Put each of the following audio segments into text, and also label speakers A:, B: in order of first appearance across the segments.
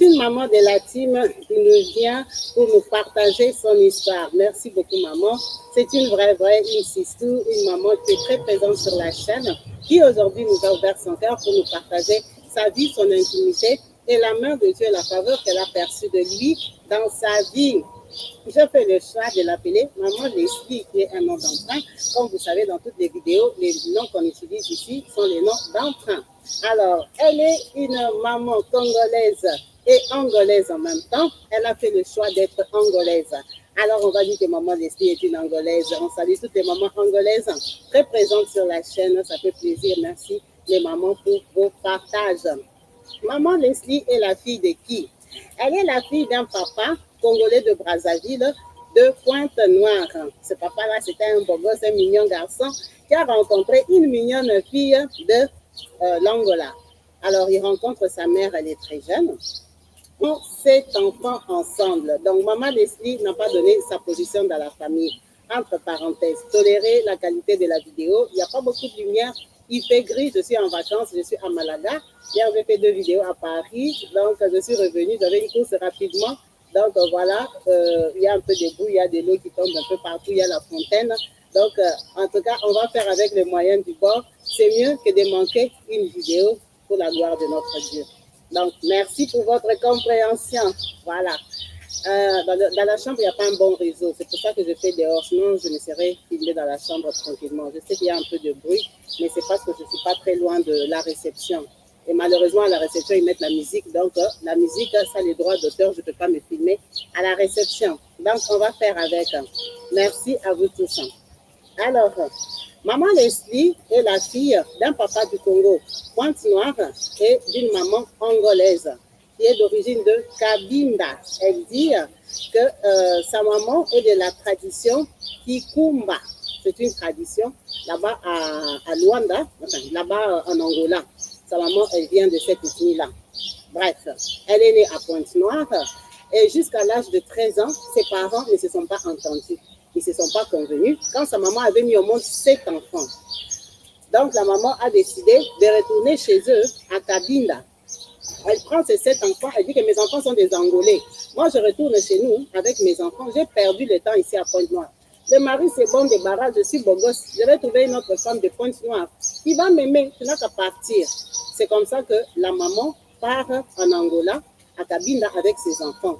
A: une maman de la team qui nous vient pour nous partager son histoire. Merci beaucoup, maman. C'est une une sistou, une maman qui est très présente sur la chaîne, qui aujourd'hui nous a ouvert son cœur pour nous partager sa vie, son intimité et la main de Dieu et la faveur qu'elle a perçue de lui dans sa vie. Je fais le choix de l'appeler Maman Leslie, qui est un nom d'emprunt. Comme vous savez, dans toutes les vidéos, les noms qu'on utilise ici sont les noms d'emprunt. Alors, elle est une maman congolaise et angolaise en même temps. Elle a fait le choix d'être angolaise. Alors, on va dire que Maman Leslie est une angolaise. On salue toutes les mamans angolaises très présentes sur la chaîne. Ça fait plaisir. Merci les mamans pour vos partages. Maman Leslie est la fille de qui? Elle est la fille d'un papa congolais de Brazzaville, de Pointe-Noire. Ce papa-là, c'était un beau gosse, un mignon garçon qui a rencontré une mignonne fille de l'Angola. Alors, il rencontre sa mère, elle est très jeune. Ils ont 7 enfants ensemble. Donc, Maman Leslie n'a pas donné sa position dans la famille. Entre parenthèses, tolérer la qualité de la vidéo. Il n'y a pas beaucoup de lumière. Il fait gris, je suis en vacances, je suis à Malaga. Hier, j'ai fait 2 vidéos à Paris. Donc, je suis revenue, j'avais une course rapidement. Donc, voilà, il y a un peu de boue, il y a de l'eau qui tombe un peu partout, il y a la fontaine. Donc, en tout cas, on va faire avec les moyens du bord. C'est mieux que de manquer une vidéo pour la gloire de notre Dieu. Donc, merci pour votre compréhension. Voilà. Dans la chambre, il n'y a pas un bon réseau. C'est pour ça que je fais dehors. Sinon, je me serais filmée dans la chambre tranquillement. Je sais qu'il y a un peu de bruit, mais c'est parce que je ne suis pas très loin de la réception. Et malheureusement, à la réception, ils mettent la musique. Donc, la musique, ça a les droits d'auteur. Je ne peux pas me filmer à la réception. Donc, on va faire avec. Merci à vous tous. Alors, Maman Leslie est la fille d'un papa du Congo, Pointe-Noire, et d'une maman angolaise, qui est d'origine de Cabinda. Elle dit que sa maman est de la tradition Kikumba. C'est une tradition là-bas à Luanda, enfin, là-bas en Angola. Sa maman, elle vient de cette ethnie-là. Bref, elle est née à Pointe-Noire et jusqu'à l'âge de 13 ans, ses parents ne se sont pas entendus. Ils ne se sont pas convenus quand sa maman avait mis au monde 7 enfants. Donc, la maman a décidé de retourner chez eux à Cabinda. Elle prend ses 7 enfants, elle dit que mes enfants sont des Angolais. Moi, je retourne chez nous avec mes enfants. J'ai perdu le temps ici à Pointe-Noire. Le mari, c'est bon débarras, je suis beau gosse. Je vais trouver une autre femme de Pointe-Noire qui va m'aimer, tu n'as qu'à partir. C'est comme ça que la maman part en Angola, à Cabinda, avec ses enfants.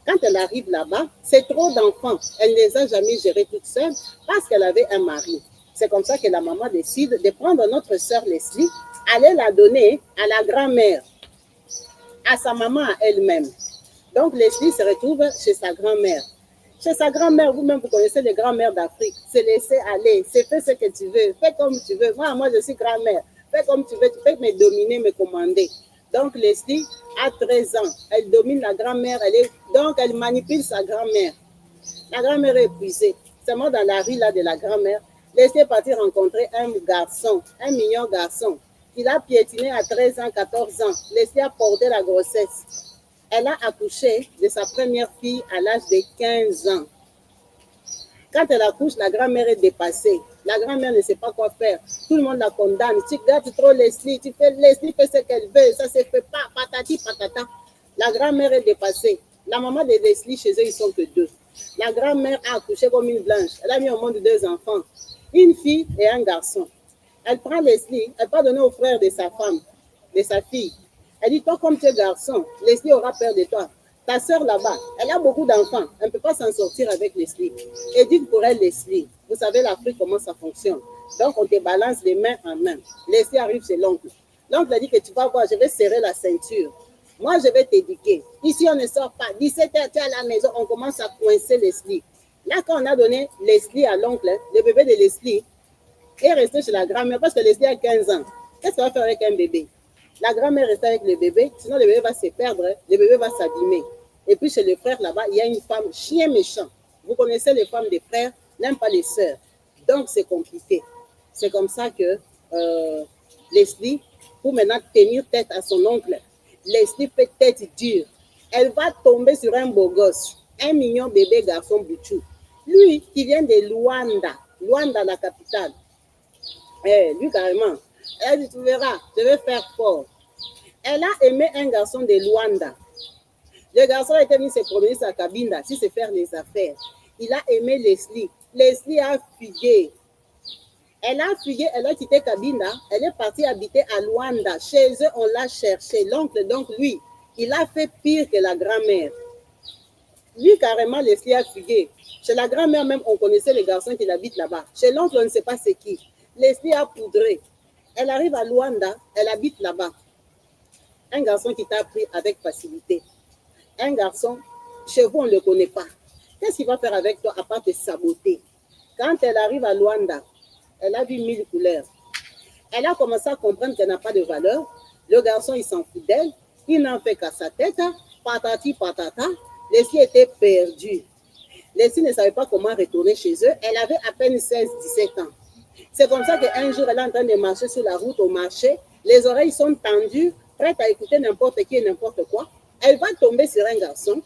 A: Quand elle arrive là-bas, c'est trop d'enfants. Elle ne les a jamais gérés toute seule parce qu'elle avait un mari. C'est comme ça que la maman décide de prendre notre sœur Leslie, aller la donner à la grand-mère, à sa maman à elle-même. Donc Leslie se retrouve chez sa grand-mère. Chez sa grand-mère, vous-même, vous connaissez les grand-mères d'Afrique. C'est laisser aller, c'est fais ce que tu veux, fais comme tu veux. Moi, je suis grand-mère. Fais comme tu veux, tu peux me dominer, me commander. Donc Leslie a 13 ans. Elle domine la grand-mère. Donc elle manipule sa grand-mère. La grand-mère est épuisée. Seulement dans la rue là, de la grand-mère, Leslie est partie rencontrer un garçon, un mignon garçon. Il a piétiné à 13 ans, 14 ans. Leslie a porté la grossesse. Elle a accouché de sa première fille à l'âge de 15 ans. Quand elle accouche, la grand-mère est dépassée. La grand-mère ne sait pas quoi faire. Tout le monde la condamne. Tu gardes trop Leslie, Leslie fait ce qu'elle veut, ça ne se fait pas, patati patata. La grand-mère est dépassée. La maman de Leslie, chez eux, ils sont que 2. La grand-mère a accouché comme une blanche. Elle a mis au monde 2 enfants, une fille et un garçon. Elle prend Leslie, elle va donner au frère de sa femme, de sa fille. Elle dit, toi, comme tu es garçon, Leslie aura peur de toi. Ta soeur là-bas, elle a beaucoup d'enfants. Elle ne peut pas s'en sortir avec Leslie. Et dites pour elle, Leslie, vous savez l'Afrique, comment ça fonctionne. Donc, on te balance de main en main. Leslie arrive chez l'oncle. L'oncle a dit que tu vas voir, je vais serrer la ceinture. Moi, je vais t'éduquer. Ici, on ne sort pas. 17h, tu es à la maison, on commence à coincer Leslie. Là, quand on a donné Leslie à l'oncle, le bébé de Leslie est resté chez la grand-mère parce que Leslie a 15 ans. Qu'est-ce qu'on va faire avec un bébé? La grand-mère reste avec le bébé, sinon le bébé va se perdre, le bébé va s'abîmer. Et puis chez le frère là-bas, il y a une femme chien méchant. Vous connaissez les femmes des frères, n'aiment pas les sœurs. Donc c'est compliqué. C'est comme ça que Leslie, pour maintenant tenir tête à son oncle, Leslie fait tête dure. Elle va tomber sur un beau gosse, un mignon bébé garçon Bouchou. Lui qui vient de Luanda, Luanda la capitale. Lui carrément. Elle dit, tu verras, je vais faire fort. Elle a aimé un garçon de Luanda. Le garçon a été mis se promener sa cabine là, si c'est faire les affaires. Il a aimé Leslie. Leslie a fugué. Elle a fugué, elle a quitté Kabinda, elle est partie habiter à Luanda. Chez eux, on l'a cherché. L'oncle, donc lui, il a fait pire que la grand-mère. Lui, carrément, Leslie a fugué. Chez la grand-mère même, on connaissait les garçons qui habitent là-bas. Chez l'oncle, on ne sait pas c'est qui. Leslie a poudré. Elle arrive à Luanda, elle habite là-bas. Un garçon qui t'a pris avec facilité. Un garçon, chez vous, on ne le connaît pas. Qu'est-ce qu'il va faire avec toi à part te saboter? Quand elle arrive à Luanda, elle a vu 1000 couleurs. Elle a commencé à comprendre qu'elle n'a pas de valeur. Le garçon, il s'en fout d'elle. Il n'en fait qu'à sa tête. Patati patata. Leslie était perdue. Leslie ne savait pas comment retourner chez eux. Elle avait à peine 16-17 ans. C'est comme ça qu'un jour, elle est en train de marcher sur la route au marché. Les oreilles sont tendues, prêtes à écouter n'importe qui et n'importe quoi. Elle va tomber sur un garçon.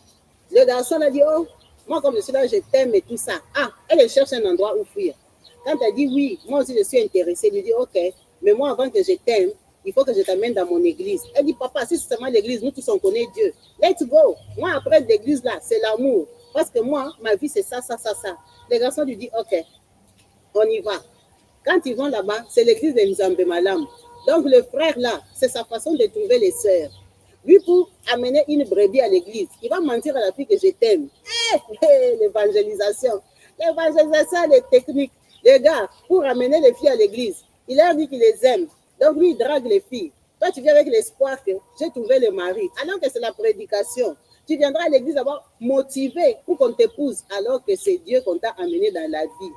A: Le garçon a dit, oh, moi comme je suis là, je t'aime et tout ça. Ah, elle cherche un endroit où fuir. Quand elle dit oui, moi aussi je suis intéressée, elle lui dit ok, mais moi avant que je t'aime, il faut que je t'amène dans mon église. Elle dit papa, si c'est seulement l'église, nous tous on connaît Dieu. Let's go. Moi après l'église là, c'est l'amour. Parce que moi, ma vie c'est ça, ça, ça, ça. Le garçon lui dit ok, on y va. Quand ils vont là-bas, c'est l'église de Nzambe Malam. Donc le frère là, c'est sa façon de trouver les sœurs. Lui, pour amener une brebis à l'église, il va mentir à la fille que je t'aime. L'évangélisation. L'évangélisation, les techniques. Les gars, pour amener les filles à l'église, il leur dit qu'il les aime. Donc lui, il drague les filles. Toi, tu viens avec l'espoir que j'ai trouvé le mari. Alors que c'est la prédication. Tu viendras à l'église d'abord motivé pour qu'on t'épouse, alors que c'est Dieu qu'on t'a amené dans la vie.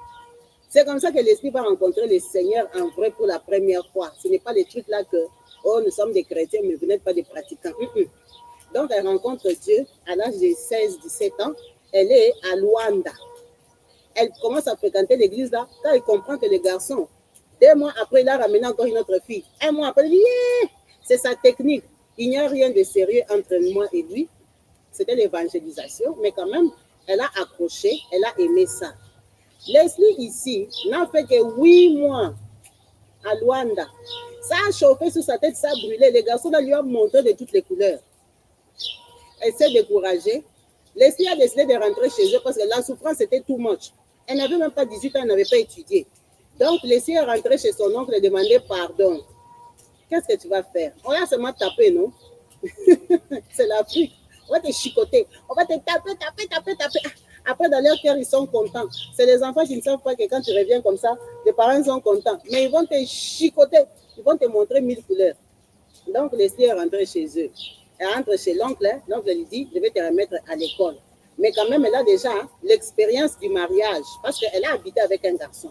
A: C'est comme ça que l'esprit va rencontrer le Seigneur en vrai pour la première fois. Ce n'est pas les trucs là que, oh, nous sommes des chrétiens, mais vous n'êtes pas des pratiquants. Donc, elle rencontre Dieu à l'âge de 16-17 ans. Elle est à Luanda. Elle commence à fréquenter l'église là, quand elle comprend que le garçon, 2 mois après, il a ramené encore une autre fille. 1 mois après, il dit, yeah! C'est sa technique. Il n'y a rien de sérieux entre moi et lui. C'était l'évangélisation, mais quand même, elle a accroché, elle a aimé ça. Leslie ici n'a fait que 8 mois à Luanda. Ça a chauffé sur sa tête, ça a brûlé. Les garçons là, lui ont montré de toutes les couleurs. Elle s'est découragée. Leslie a décidé de rentrer chez eux parce que la souffrance était too much. Elle n'avait même pas 18 ans, elle n'avait pas étudié. Donc, Leslie est rentrée chez son oncle et demandé pardon. Qu'est-ce que tu vas faire? On va seulement taper, non? C'est l'Afrique. On va te chicoter. On va te taper, taper, taper, taper. Après, dans leur cœur, ils sont contents. C'est les enfants qui ne savent pas que quand tu reviens comme ça, les parents sont contents. Mais ils vont te chicoter. Ils vont te montrer 1000 couleurs. Donc, Leslie est rentrée chez eux. Elle rentre chez l'oncle. L'oncle lui dit, je vais te remettre à l'école. Mais quand même, elle a déjà l'expérience du mariage parce qu'elle a habité avec un garçon.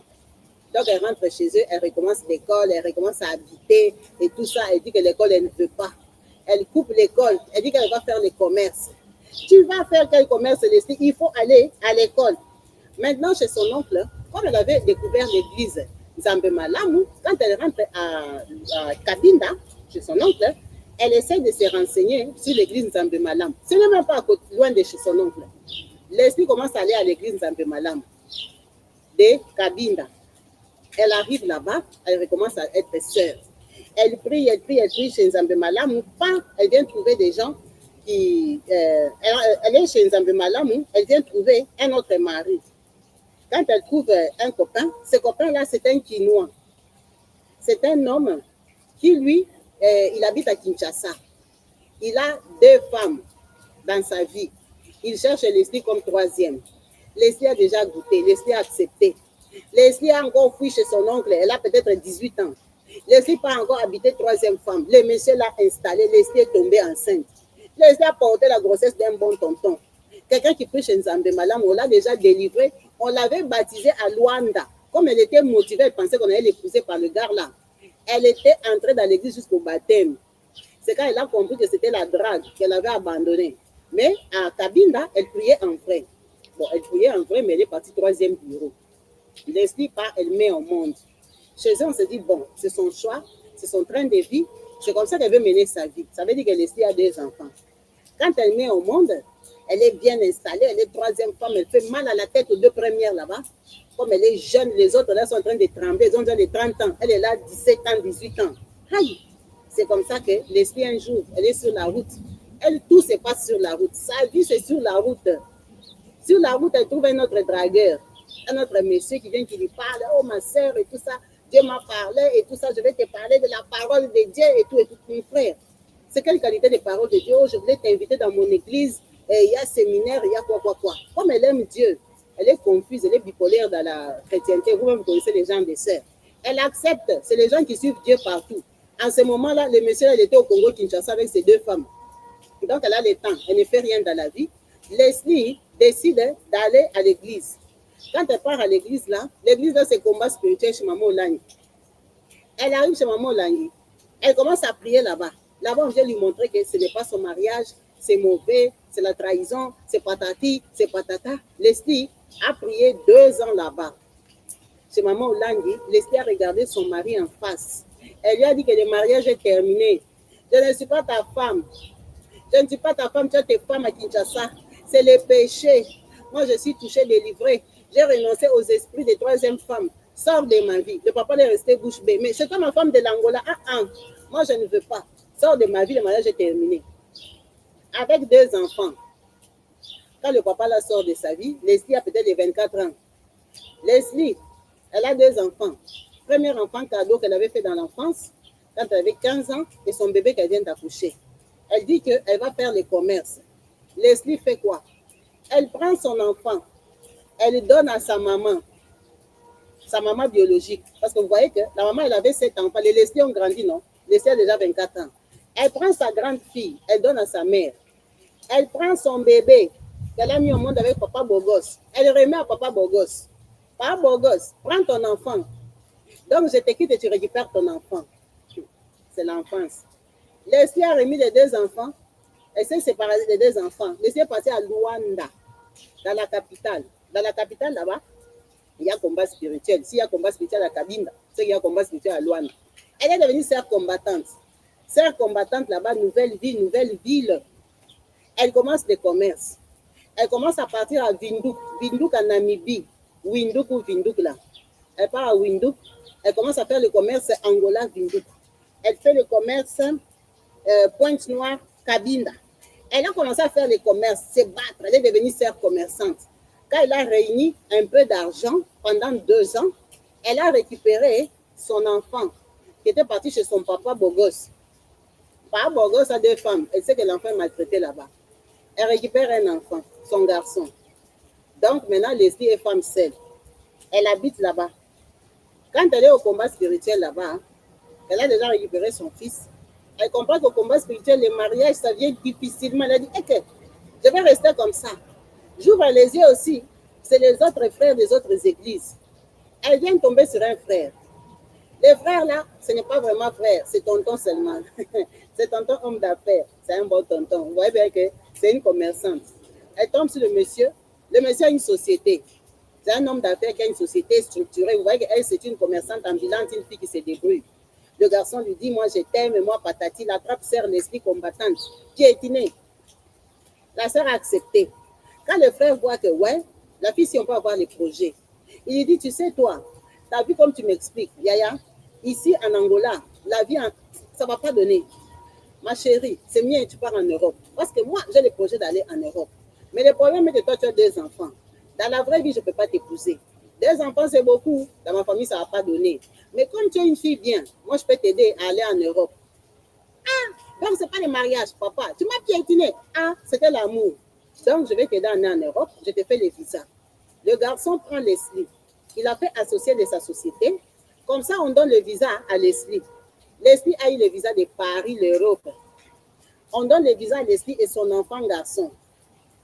A: Donc, elle rentre chez eux, elle recommence l'école, elle recommence à habiter et tout ça. Elle dit que l'école, elle ne veut pas. Elle coupe l'école. Elle dit qu'elle va faire le commerce. Tu vas faire quel commerce, Leslie? Il faut aller à l'école. Maintenant, chez son oncle, comme elle avait découvert l'église Nzambe Malamu, quand elle rentre à Kabinda, chez son oncle, elle essaie de se renseigner sur l'église Nzambe Malamu. Ce n'est même pas loin de chez son oncle. Leslie commence à aller à l'église Nzambe Malamu de Kabinda. Elle arrive là-bas, elle recommence à être sœur. Elle prie chez Nzambe Malamu. Elle vient trouver des gens qui... elle est chez Nzambe Malamu, elle vient trouver un autre mari. Quand elle trouve un copain, ce copain-là, c'est un Quinois. C'est un homme qui, lui, il habite à Kinshasa. Il a 2 femmes dans sa vie. Il cherche Leslie comme 3e. Leslie a déjà goûté, Leslie a accepté. Leslie a encore fui chez son oncle, elle a peut-être 18 ans. Leslie n'a pas encore habité 3e femme. Le monsieur l'a installé, Leslie est tombée enceinte. Leslie a porté la grossesse d'un bon tonton. Quelqu'un qui prie chez Nzambe Malam, on l'a déjà délivré. On l'avait baptisée à Luanda. Comme elle était motivée, elle pensait qu'on allait l'épouser par le gars là. Elle était entrée dans l'église jusqu'au baptême. C'est quand elle a compris que c'était la drague qu'elle avait abandonnée. Mais à Kabinda, elle priait en vrai. Bon, elle priait en vrai, mais elle est partie 3e bureau. Leslie part, elle met au monde. Chez eux, on se dit, bon, c'est son choix, c'est son train de vie. C'est comme ça qu'elle veut mener sa vie. Ça veut dire que Leslie a 2 enfants. Quand elle met au monde, elle est bien installée, elle est 3e femme, elle fait mal à la tête aux 2 premières là-bas. Comme elle est jeune, les autres là sont en train de trembler, ils ont déjà des 30 ans. Elle est là, 17 ans, 18 ans. Aïe! C'est comme ça que Leslie, un jour, elle est sur la route. Elle, tout se passe sur la route. Sa vie, c'est sur la route. Sur la route, elle trouve un autre dragueur, un autre monsieur qui vient, qui lui parle. Oh, ma soeur, et tout ça. Dieu m'a parlé, et tout ça. Je vais te parler de la parole de Dieu, et tout, mon frère. C'est quelle qualité de parole de Dieu? Oh, je voulais t'inviter dans mon église. Et il y a séminaire, il y a quoi. Comme elle aime Dieu, elle est confuse, elle est bipolaire dans la chrétienté. Vous-même, vous connaissez les gens des sœurs. Elle accepte. C'est les gens qui suivent Dieu partout. En ce moment-là, le monsieur, il était au Congo-Kinshasa avec ses 2 femmes. Donc, elle a le temps. Elle ne fait rien dans la vie. Leslie décide d'aller à l'église. Quand elle part à l'église, là, c'est combat spirituel chez Maman Olangi. Elle arrive chez Maman Olangi. Elle commence à prier là-bas. Là-bas, on vient lui montrer que ce n'est pas son mariage, c'est mauvais, c'est la trahison, c'est patati, c'est patata. Leslie a prié 2 ans là-bas. Chez Maman Olangi, Leslie a regardé son mari en face. Elle lui a dit que le mariage est terminé. Je ne suis pas ta femme. Je ne suis pas ta femme, tu as tes femmes à Kinshasa. C'est le péché. Moi, je suis touchée, délivrée. J'ai renoncé aux esprits des 3e femmes. Sors de ma vie. Le papa est resté bouche bée. Mais c'est toi ma femme de l'Angola. Moi, je ne veux pas. Sors de ma vie, le mariage est terminé. Avec 2 enfants. Quand le papa la sort de sa vie, Leslie a peut-être les 24 ans. Leslie, elle a 2 enfants. Premier enfant cadeau qu'elle avait fait dans l'enfance, quand elle avait 15 ans, et son bébé qu'elle vient d'accoucher. Elle dit qu'elle va faire les commerces. Leslie fait quoi? Elle prend son enfant, elle donne à sa maman biologique. Parce que vous voyez que la maman, elle avait 7 enfants. Les Leslie ont grandi, non? Leslie a déjà 24 ans. Elle prend sa grande fille, elle donne à sa mère. Elle prend son bébé qu'elle a mis au monde avec papa Bogos. Elle remet à papa Bogos. Papa Bogos, prends ton enfant. Donc, je te quitte et tu récupères ton enfant. C'est l'enfance. Leslie a remis les 2 enfants. Elle s'est séparée des 2 enfants. Leslie est partie à Luanda, dans la capitale. Dans la capitale, là-bas, il y a combat spirituel. S'il y a combat spirituel à Kabinda, c'est qu'il y a combat spirituel à Luanda. Elle est devenue sœur combattante. Sœur combattante là-bas, nouvelle vie, nouvelle ville. Elle commence des commerces. Elle commence à partir à Windhoek. Windhoek en Namibie. Windhoek ou Windhoek là. Elle part à Windhoek. Elle commence à faire le commerce Angola-Windhoek. Elle fait le commerce Pointe-Noire, Kabinda. Elle a commencé à faire les commerces, se battre. Elle est devenue sœur commerçante. Quand elle a réuni un peu d'argent pendant 2 ans, elle a récupéré son enfant qui était parti chez son papa Bogos. Papa Bogos a 2 femmes. Elle sait que l'enfant est maltraité là-bas. Elle récupère un enfant, son garçon. Donc maintenant, Leslie est femme seule. Elle habite là-bas. Quand elle est au combat spirituel là-bas, elle a déjà récupéré son fils. Elle comprend qu'au combat spirituel, le mariage, ça vient difficilement. Elle a dit, okay, je vais rester comme ça. J'ouvre les yeux aussi. C'est les autres frères des autres églises. Elle vient tomber sur un frère. Les frères là, ce n'est pas vraiment frère, c'est tonton seulement. C'est tonton homme d'affaires. C'est un bon tonton. Vous voyez bien que c'est une commerçante. Elle tombe sur le monsieur. Le monsieur a une société. C'est un homme d'affaires qui a une société structurée. Vous voyez qu'elle, c'est une commerçante ambulante, une fille qui se débrouille. Le garçon lui dit, moi je t'aime, et moi patati, la trappe sœur l'esprit combattante, piétinée. La sœur a accepté. Quand le frère voit que, ouais, la fille, si on peut avoir les projets, il lui dit, tu sais, toi, tu as vu comme tu m'expliques, Yaya, ici en Angola, la vie, ça ne va pas donner. Ma chérie, c'est mieux que tu pars en Europe. Parce que moi, j'ai le projet d'aller en Europe. Mais le problème est que toi, tu as 2 enfants. Dans la vraie vie, je ne peux pas t'épouser. 2 enfants, c'est beaucoup. Dans ma famille, ça ne va pas donner. Mais comme tu es une fille bien, moi, je peux t'aider à aller en Europe. Donc, ce n'est pas le mariage, papa. Tu m'as piétiné. C'était l'amour. Donc, je vais t'aider à aller en Europe. Je te fais les visas. Le garçon prend Leslie. Il a fait associer de sa société. Comme ça, on donne le visa à Leslie. Leslie a eu le visa de Paris, l'Europe. On donne le visa à Leslie et son enfant garçon.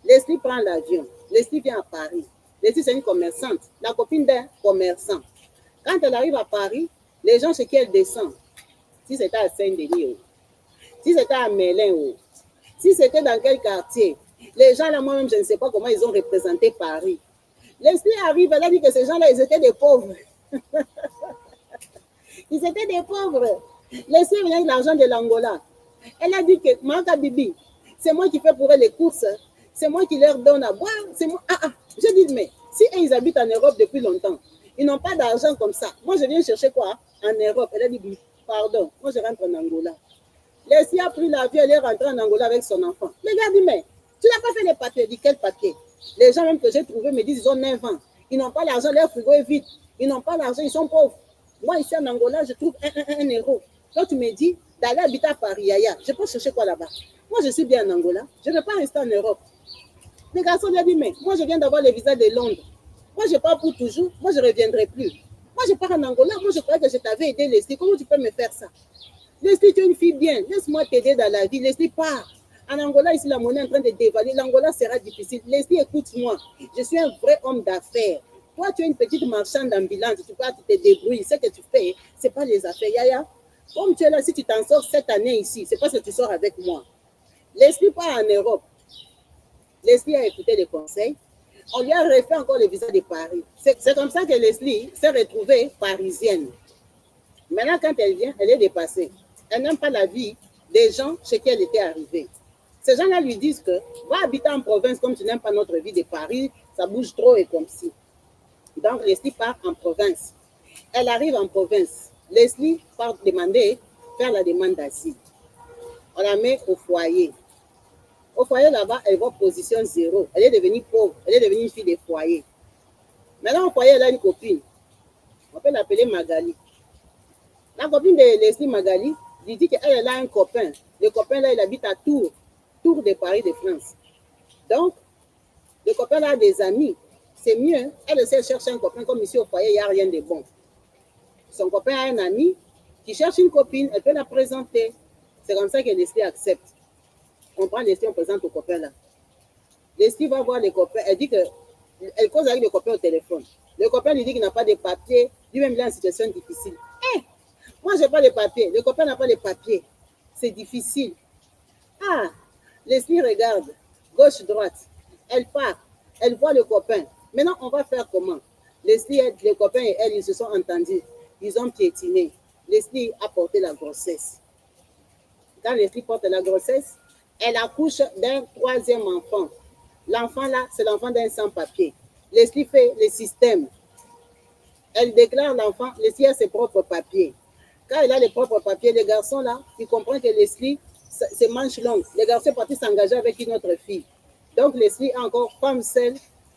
A: Leslie prend l'avion. Leslie vient à Paris. Leslie, c'est une commerçante, la copine d'un commerçant. Quand elle arrive à Paris, les gens chez qui elle descend, si c'était à Saint-Denis, si c'était à Mélin, si c'était dans quel quartier, les gens là, moi-même, je ne sais pas comment ils ont représenté Paris. Leslie arrive, elle a dit que ces gens-là, ils étaient des pauvres. Ils étaient des pauvres. Leslie venait avec l'argent de l'Angola. Elle a dit que, Maka Bibi, c'est moi qui fais pour eux les courses. C'est moi qui leur donne à boire. C'est moi. Je dis, mais si ils habitent en Europe depuis longtemps, ils n'ont pas d'argent comme ça. Moi, je viens chercher quoi en Europe. Elle a dit, pardon, moi je rentre en Angola. Leslie a pris l'avion, elle est rentrée en Angola avec son enfant. Le gars dit, mais tu n'as pas fait les papiers. Il dit, quel papier? Les gens même que j'ai trouvés me disent, ils ont 9 ans. Ils n'ont pas l'argent, leur frigo est vide. Ils n'ont pas l'argent, ils sont pauvres. Moi, ici en Angola, je trouve 1 euro. Donc, tu me dis d'aller habiter à Paris, Yaya. Je peux chercher quoi là-bas? Moi, je suis bien en Angola. Je ne veux pas rester en Europe. Le garçon lui a dit, mais moi, je viens d'avoir le visa de Londres. Moi, je pars pour toujours. Moi, je ne reviendrai plus. Moi, je pars en Angola. Moi, je croyais que je t'avais aidé, Leslie. Comment tu peux me faire ça? Leslie, tu es une fille bien. Laisse-moi t'aider dans la vie. Leslie, pars. En Angola, ici, la monnaie est en train de dévaluer. L'Angola sera difficile. Leslie, écoute-moi. Je suis un vrai homme d'affaires. Toi, tu es une petite marchande ambulante. Tu te débrouilles. Ce que tu fais, ce n'est pas les affaires. Yaya, comme tu es là, si tu t'en sors cette année ici, c'est parce que tu sors avec moi. Leslie part en Europe. Leslie a écouté les conseils. On lui a refait encore le visa de Paris. C'est comme ça que Leslie s'est retrouvée parisienne. Maintenant, quand elle vient, elle est dépassée. Elle n'aime pas la vie des gens chez qui elle était arrivée. Ces gens-là lui disent que va habiter en province comme tu n'aimes pas notre vie de Paris, ça bouge trop et comme si. Donc, Leslie part en province. Elle arrive en province. Leslie part faire la demande d'asile. On la met au foyer. Au foyer là-bas, elle va position 0. Elle est devenue pauvre. Elle est devenue une fille de foyer. Maintenant, au foyer, elle a une copine. On peut l'appeler Magali. La copine de Leslie Magali lui dit qu'elle a un copain. Le copain là, il habite à Tours. Tours de Paris de France. Donc, le copain là a des amis. C'est mieux. Elle essaie de chercher un copain comme ici au foyer, il n'y a rien de bon. Son copain a un ami qui cherche une copine, elle peut la présenter. C'est comme ça que Leslie accepte. On prend Leslie, on présente au copain là. Leslie va voir les copains, elle dit qu'elle cause avec le copain au téléphone. Le copain lui dit qu'il n'a pas de papier, lui-même il est en situation difficile. Moi, je n'ai pas de papier, le copain n'a pas de papier. C'est difficile. Ah, Leslie regarde, gauche-droite. Elle part, elle voit le copain. Maintenant, on va faire comment? Leslie, le copain et elle, ils se sont entendus. Ils ont piétiné. Leslie a porté la grossesse. Quand Leslie porte la grossesse, elle accouche d'un 3e enfant. L'enfant là, c'est l'enfant d'un sans-papier. Leslie fait le système. Elle déclare l'enfant, Leslie a ses propres papiers. Quand il a les propres papiers, les garçons là, ils comprennent que Leslie, c'est manche longue. Les garçons sont partis s'engager avec une autre fille. Donc Leslie a encore femme seule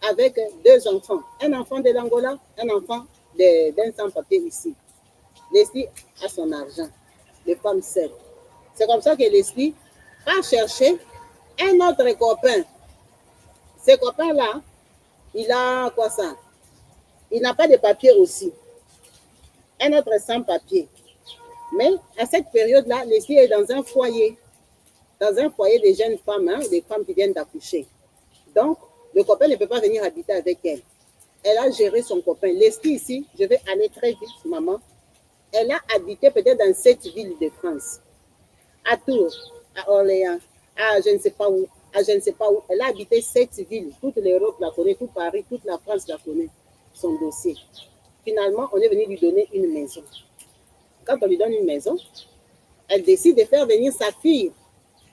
A: avec 2 enfants. Un enfant de l'Angola, un enfant d'un sans-papier ici. Leslie a son argent, les femmes seules. C'est comme ça que Leslie a cherché un autre copain. Ce copain-là, il a quoi ça? Il n'a pas de papier aussi. Un autre sans-papier. Mais à cette période-là, Leslie est dans un foyer de jeunes femmes, hein, des femmes qui viennent d'accoucher. Donc, le copain ne peut pas venir habiter avec elle. Elle a géré son copain. Leslie ici, je vais aller très vite, maman. Elle a habité peut-être dans 7 villes de France. À Tours, à Orléans, à je ne sais pas où, à je ne sais pas où. Elle a habité 7 villes. Toute l'Europe la connaît, tout Paris, toute la France la connaît, son dossier. Finalement, on est venu lui donner une maison. Quand on lui donne une maison, elle décide de faire venir sa fille,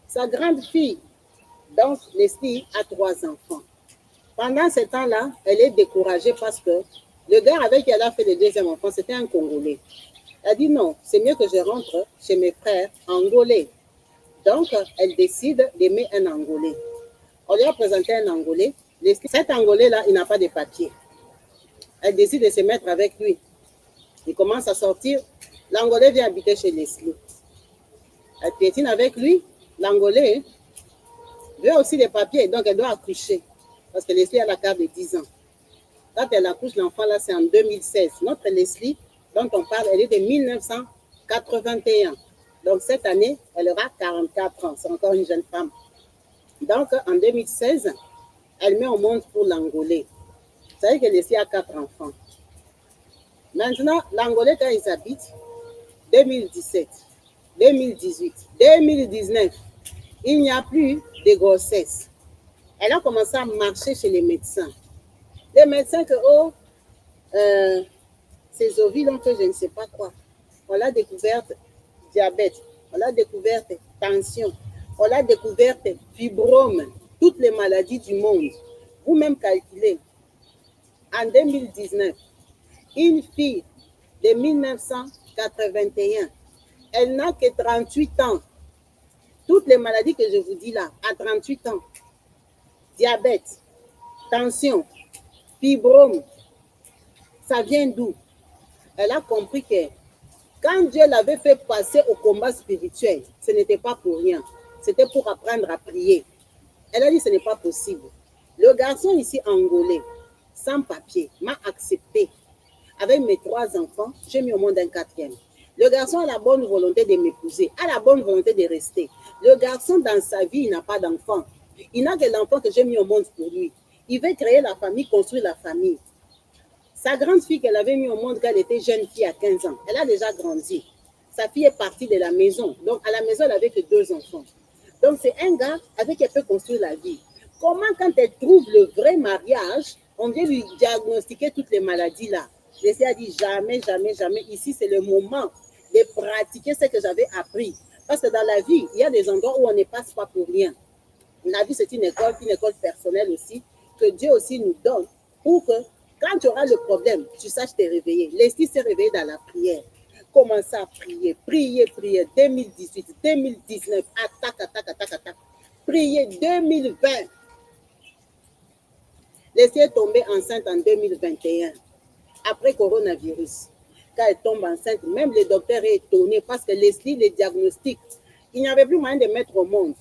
A: sa grande fille. Donc, Leslie a 3 enfants. Pendant ce temps-là, elle est découragée parce que le gars avec qui elle a fait le 2e enfant, c'était un Congolais. Elle dit non, c'est mieux que je rentre chez mes frères angolais. Donc, elle décide d'aimer un Angolais. On lui a présenté un Angolais. Cet Angolais-là, il n'a pas de papier. Elle décide de se mettre avec lui. Il commence à sortir. L'Angolais vient habiter chez Leslie. Elle piétine avec lui. L'Angolais veut aussi des papiers, donc elle doit accoucher. Parce que Leslie a la carte de 10 ans. Quand elle accouche, l'enfant là, c'est en 2016. Notre Leslie, dont on parle, elle est de 1981. Donc cette année, elle aura 44 ans. C'est encore une jeune femme. Donc en 2016, elle met au monde pour l'Angolais. Vous savez que Leslie a 4 enfants. Maintenant, l'Angolais, quand ils habitent, 2017, 2018, 2019, il n'y a plus de grossesse. Elle a commencé à marcher chez les médecins. Les médecins que, ces ovules ont fait je ne sais pas quoi. On l'a découverte diabète, on l'a découverte tension, on l'a découverte fibrome, toutes les maladies du monde. Vous-même calculez. En 2019, une fille de 1981, elle n'a que 38 ans. Toutes les maladies que je vous dis là, à 38 ans, diabète, tension, fibrome, ça vient d'où? Elle a compris que quand Dieu l'avait fait passer au combat spirituel, ce n'était pas pour rien. C'était pour apprendre à prier. Elle a dit, ce n'est pas possible. Le garçon ici, angolais, sans papier, m'a accepté. Avec mes 3 enfants, j'ai mis au monde un 4e. Le garçon a la bonne volonté de m'épouser, a la bonne volonté de rester. Le garçon, dans sa vie, il n'a pas d'enfant. Il n'a que l'enfant que j'ai mis au monde pour lui. Il veut créer la famille, construire la famille. Sa grande fille qu'elle avait mis au monde quand elle était jeune fille à 15 ans, elle a déjà grandi. Sa fille est partie de la maison. Donc, à la maison, elle n'avait que 2 enfants. Donc, c'est un gars avec qui elle peut construire la vie. Comment, quand elle trouve le vrai mariage, on vient lui diagnostiquer toutes les maladies là? L'essai a dit jamais, jamais, jamais. Ici, c'est le moment de pratiquer ce que j'avais appris. Parce que dans la vie, il y a des endroits où on ne passe pas pour rien. La vie, c'est une école personnelle aussi, que Dieu aussi nous donne pour que quand tu auras le problème, tu saches te réveiller. Leslie s'est réveillée dans la prière. Commence à prier, prier, prier. 2018, 2019, attaque, attaque, attaque, attaque. Prier 2020. Leslie est tombée enceinte en 2021, après coronavirus. Quand elle tombe enceinte, même le docteur est étonné parce que Leslie, les diagnostics, il n'y avait plus moyen de mettre au monde.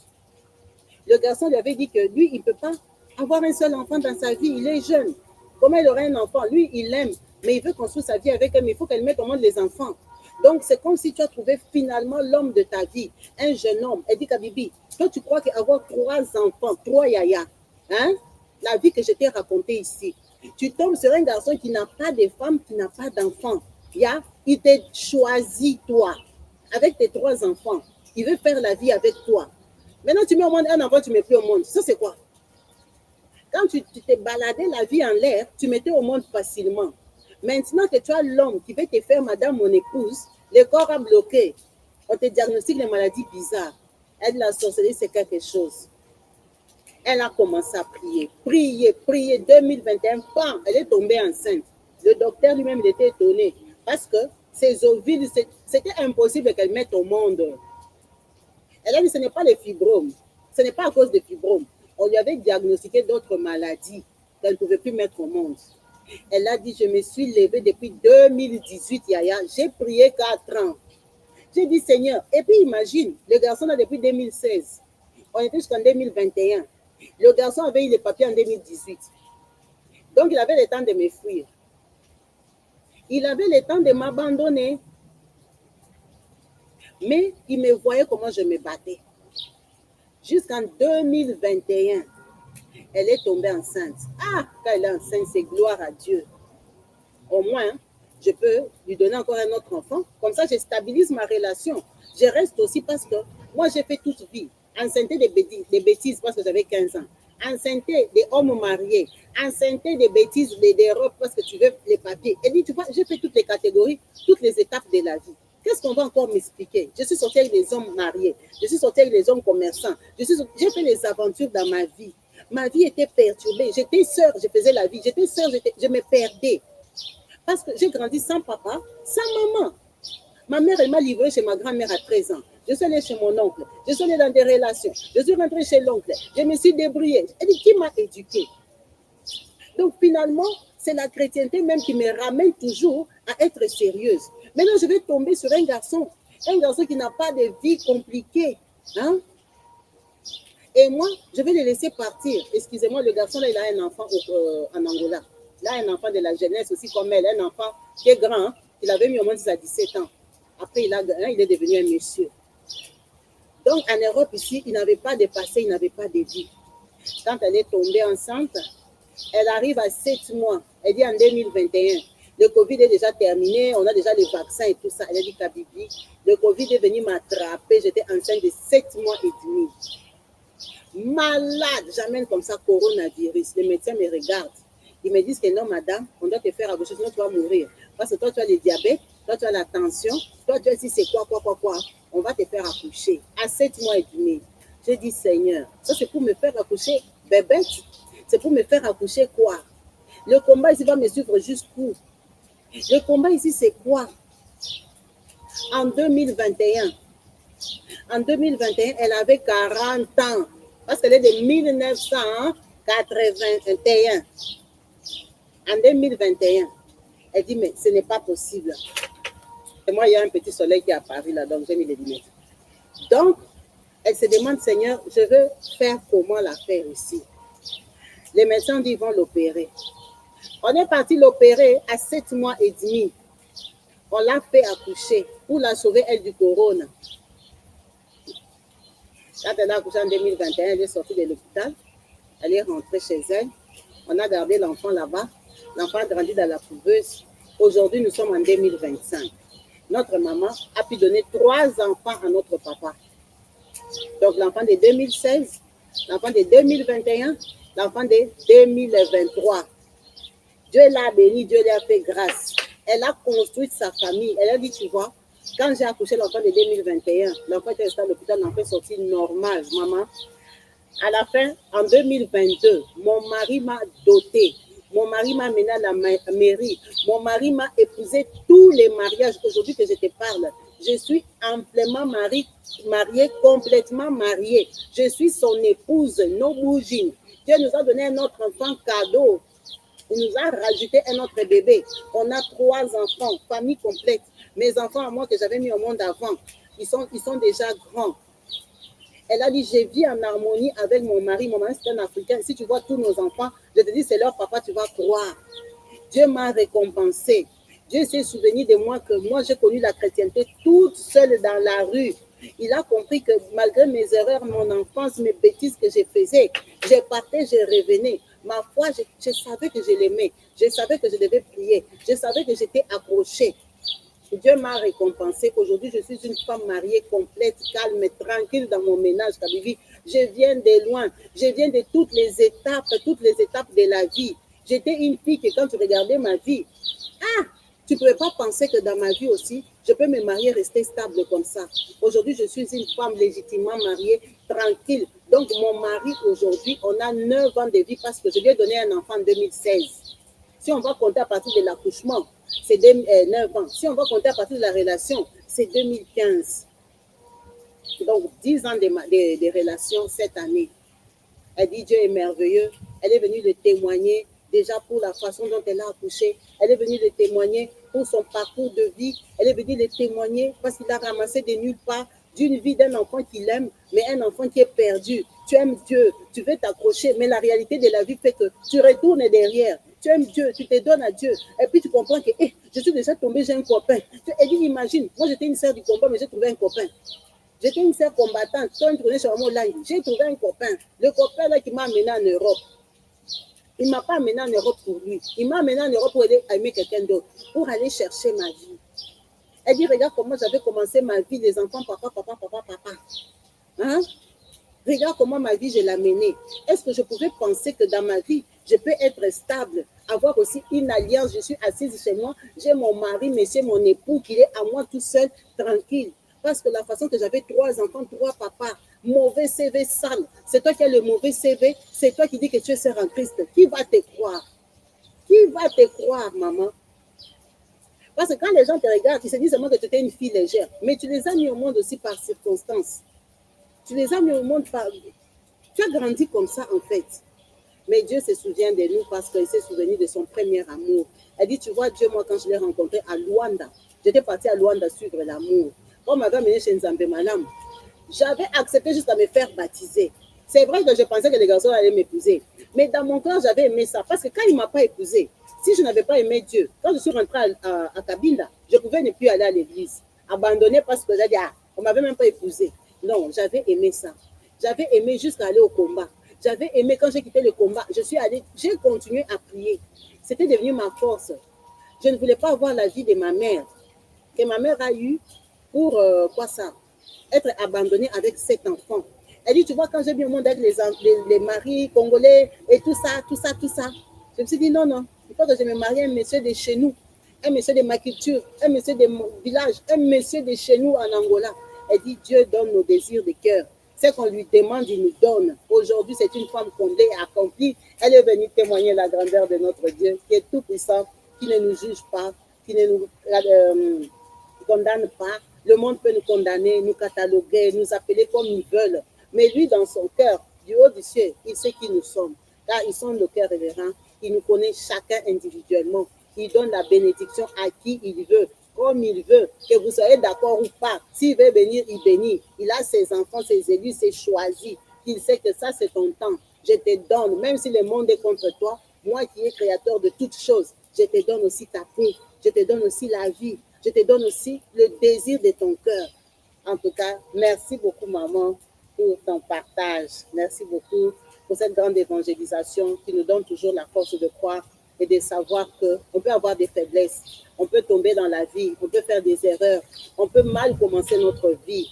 A: Le garçon lui avait dit que lui, il ne peut pas avoir un seul enfant dans sa vie. Il est jeune. Comment il aurait un enfant? Lui, il l'aime, mais il veut construire sa vie avec elle, mais il faut qu'elle mette au monde les enfants. Donc, c'est comme si tu as trouvé finalement l'homme de ta vie, un jeune homme. Elle dit, Kabibi, toi, tu crois qu'avoir 3 enfants, 3 yaya, hein? La vie que je t'ai racontée ici, tu tombes sur un garçon qui n'a pas de femme, qui n'a pas d'enfant. Il t'a choisi, toi, avec tes 3 enfants. Il veut faire la vie avec toi. Maintenant, tu mets au monde un enfant, tu ne mets plus au monde. Ça, c'est quoi? Quand tu t'es baladé la vie en l'air, tu mettais au monde facilement. Maintenant que tu as l'homme qui veut te faire madame mon épouse, le corps a bloqué. On te diagnostique les maladies bizarres. Elle, la sorcellerie, c'est quelque chose. Elle a commencé à prier. Prier, prier. 2021, bam, elle est tombée enceinte. Le docteur lui-même, il était étonné. Parce que ses ovules, c'était impossible qu'elle mette au monde. Elle a dit, ce n'est pas les fibromes. Ce n'est pas à cause des fibromes. On lui avait diagnostiqué d'autres maladies qu'elle ne pouvait plus mettre au monde. Elle a dit, je me suis levée depuis 2018, Yaya. J'ai prié 4 ans. J'ai dit, Seigneur. Et puis imagine, le garçon là depuis 2016. On était jusqu'en 2021. Le garçon avait eu les papiers en 2018. Donc, il avait le temps de me fuir. Il avait le temps de m'abandonner. Mais il me voyait comment je me battais. Jusqu'en 2021, elle est tombée enceinte. Ah, quand elle est enceinte, c'est gloire à Dieu. Au moins, je peux lui donner encore un autre enfant. Comme ça, je stabilise ma relation. Je reste aussi parce que moi, j'ai fait toute vie. Enceinté des bêtises parce que j'avais 15 ans. Enceinté des hommes mariés. Enceinté des bêtises, des robes parce que tu veux les papiers. Elle dit, tu vois, j'ai fait toutes les catégories, toutes les étapes de la vie. Qu'est-ce qu'on va encore m'expliquer? Je suis sortie avec des hommes mariés. Je suis sortie avec des hommes commerçants. J'ai fait des aventures dans ma vie. Ma vie était perturbée. J'étais sœur, je faisais la vie. J'étais sœur, je me perdais. Parce que j'ai grandi sans papa, sans maman. Ma mère, elle m'a livrée chez ma grand-mère à 13 ans. Je suis allée chez mon oncle. Je suis allée dans des relations. Je suis rentrée chez l'oncle. Je me suis débrouillée. Elle dit, qui m'a éduquée? Donc finalement, c'est la chrétienté même qui me ramène toujours à être sérieuse. Maintenant, je vais tomber sur un garçon qui n'a pas de vie compliquée. Hein? Et moi, je vais le laisser partir. Excusez-moi, le garçon là, il a un enfant en Angola. Il a un enfant de la jeunesse aussi comme elle, un enfant qui est grand. Hein? Il avait mis au monde à 17 ans. Après, il est devenu un monsieur. Donc, en Europe, ici, il n'avait pas de passé, il n'avait pas de vie. Quand elle est tombée enceinte, elle arrive à 7 mois. Elle dit en 2021, le Covid est déjà terminé, on a déjà les vaccins et tout ça. Elle a dit, Kabibi, le Covid est venu m'attraper, j'étais enceinte de 7 mois et demi. Malade, j'amène comme ça coronavirus. Les médecins me regardent. Ils me disent que non, madame, on doit te faire accoucher, sinon tu vas mourir. Parce que toi, tu as le diabète, toi, tu as la tension, toi, tu as dit c'est quoi. On va te faire accoucher à 7 mois et demi. Je dis, Seigneur, ça c'est pour me faire accoucher, bébête. C'est pour me faire accoucher quoi? Le combat ici va me suivre jusqu'où? Le combat ici, c'est quoi? En 2021, En 2021, elle avait 40 ans. Parce qu'elle est de 1981. En 2021, elle dit, mais ce n'est pas possible. Et moi, il y a un petit soleil qui est apparu là, donc j'ai mis les lunettes. Donc, elle se demande, Seigneur, je veux faire comment la faire ici. Les médecins disent, ils vont l'opérer. On est parti l'opérer à 7 mois et demi. On l'a fait accoucher pour la sauver, elle, du corona. Quand elle a accouché en 2021, elle est sortie de l'hôpital. Elle est rentrée chez elle. On a gardé l'enfant là-bas. L'enfant a grandi dans la couveuse. Aujourd'hui, nous sommes en 2025. Notre maman a pu donner 3 enfants à notre papa. Donc, l'enfant de 2016, l'enfant de 2021, l'enfant de 2023. Dieu l'a béni, Dieu lui a fait grâce. Elle a construit sa famille. Elle a dit, tu vois, quand j'ai accouché l'enfant de 2021, l'enfant était resté à l'hôpital, l'enfant est sorti normal, maman. À la fin, en 2022, mon mari m'a doté. Mon mari m'a mené à la mairie. Mon mari m'a épousé tous les mariages. Aujourd'hui que je te parle, je suis amplement mariée, complètement mariée. Je suis son épouse, nos bougines. Dieu nous a donné un autre enfant cadeau. Il nous a rajouté un autre bébé. On a 3 enfants, famille complète. Mes enfants à moi que j'avais mis au monde avant, ils sont déjà grands. Elle a dit, je vis en harmonie avec mon mari. Mon mari, c'est un Africain. Si tu vois tous nos enfants, je te dis, c'est leur papa, tu vas croire. Dieu m'a récompensé. Dieu s'est souvenu de moi que moi, j'ai connu la chrétienté toute seule dans la rue. Il a compris que malgré mes erreurs, mon enfance, mes bêtises que je faisais, je partais, je revenais. Ma foi, je savais que je l'aimais. Je savais que je devais prier. Je savais que j'étais accrochée. Dieu m'a récompensé. Aujourd'hui, je suis une femme mariée, complète, calme, tranquille dans mon ménage, Kabibi. Je viens de loin. Je viens de toutes les étapes de la vie. J'étais une fille que quand tu regardais ma vie, tu ne pouvais pas penser que dans ma vie aussi, je peux me marier, rester stable comme ça. Aujourd'hui, je suis une femme légitimement mariée, tranquille. Donc, mon mari, aujourd'hui, on a 9 ans de vie parce que je lui ai donné un enfant en 2016. Si on va compter à partir de l'accouchement, c'est 9 ans. Si on va compter à partir de la relation, c'est 2015. Donc, 10 ans de relation cette année. Elle dit, Dieu est merveilleux. Elle est venue de témoigner déjà pour la façon dont elle a accouché. Elle est venue de témoigner pour son parcours de vie. Elle est venue de témoigner parce qu'il a ramassé de nulle part d'une vie d'un enfant qu'il aime, mais un enfant qui est perdu. Tu aimes Dieu, tu veux t'accrocher, mais la réalité de la vie fait que tu retournes derrière. Tu aimes Dieu, tu te donnes à Dieu. Et puis tu comprends que je suis déjà tombée, j'ai un copain. Elle dit, imagine, moi j'étais une sœur du combat, mais j'ai trouvé un copain. J'étais une sœur combattante. J'ai trouvé un copain. Le copain là qui m'a amené en Europe. Il ne m'a pas amené en Europe pour lui. Il m'a amené en Europe pour aller aimer quelqu'un d'autre, pour aller chercher ma vie. Elle dit, regarde comment j'avais commencé ma vie, les enfants, papa. Hein? Regarde comment ma vie, je l'ai menée. Est-ce que je pouvais penser que dans ma vie, je peux être stable, avoir aussi une alliance, je suis assise chez moi, j'ai mon mari, monsieur, mon époux, qui est à moi tout seul, tranquille. Parce que la façon que j'avais 3 enfants, 3 papas, mauvais CV sale, c'est toi qui as le mauvais CV, c'est toi qui dis que tu es sœur en Christ. Qui va te croire? Qui va te croire, maman? Parce que quand les gens te regardent, ils se disent seulement que tu étais une fille légère, mais tu les as mis au monde aussi par circonstance. Tu les as mis au monde par... Tu as grandi comme ça, en fait. Mais Dieu se souvient de nous parce qu'il s'est souvenu de son premier amour. Elle dit, tu vois, Dieu, moi, quand je l'ai rencontré à Luanda, j'étais partie à Luanda suivre l'amour. Quand on m'avait amené chez Nzambe Malam, j'avais accepté juste à me faire baptiser. C'est vrai que je pensais que les garçons allaient m'épouser. Mais dans mon cœur, j'avais aimé ça. Parce que quand il ne m'a pas épousée, si je n'avais pas aimé Dieu, quand je suis rentrée à Kabinda, je pouvais ne plus aller à l'église. Abandonner parce que j'ai dit, on ne m'avait même pas épousée. Non, j'avais aimé ça. J'avais aimé jusqu'à aller au combat. J'avais aimé quand j'ai quitté le combat. J'ai continué à prier. C'était devenu ma force. Je ne voulais pas avoir la vie de ma mère, que ma mère a eue pour quoi ça? Être abandonnée avec 7 enfants. Elle dit, tu vois, quand j'ai mis au monde avec les maris congolais et tout ça, je me suis dit, non, il faut que je me marie un monsieur de chez nous, un monsieur de ma culture, un monsieur de mon village, un monsieur de chez nous en Angola. Elle dit, Dieu donne nos désirs de cœur. Ce qu'on lui demande, il nous donne. Aujourd'hui, c'est une femme comblée et accomplie. Elle est venue témoigner la grandeur de notre Dieu, qui est tout puissant, qui ne nous juge pas, qui ne nous condamne pas, Le monde peut nous condamner, nous cataloguer, nous appeler comme ils veulent. Mais lui, dans son cœur, du haut du ciel, il sait qui nous sommes. Car ils sont le cœur révérend. Il nous connaît chacun individuellement. Il donne la bénédiction à qui il veut, comme il veut, que vous soyez d'accord ou pas. S'il veut bénir, il bénit. Il a ses enfants, ses élus, ses choisis. Il sait que ça, c'est ton temps. Je te donne, même si le monde est contre toi, moi qui est créateur de toutes choses, je te donne aussi ta paix. Je te donne aussi la vie. Je te donne aussi le désir de ton cœur. En tout cas, merci beaucoup, maman, pour ton partage. Merci beaucoup pour cette grande évangélisation qui nous donne toujours la force de croire et de savoir qu'on peut avoir des faiblesses, on peut tomber dans la vie, on peut faire des erreurs, on peut mal commencer notre vie,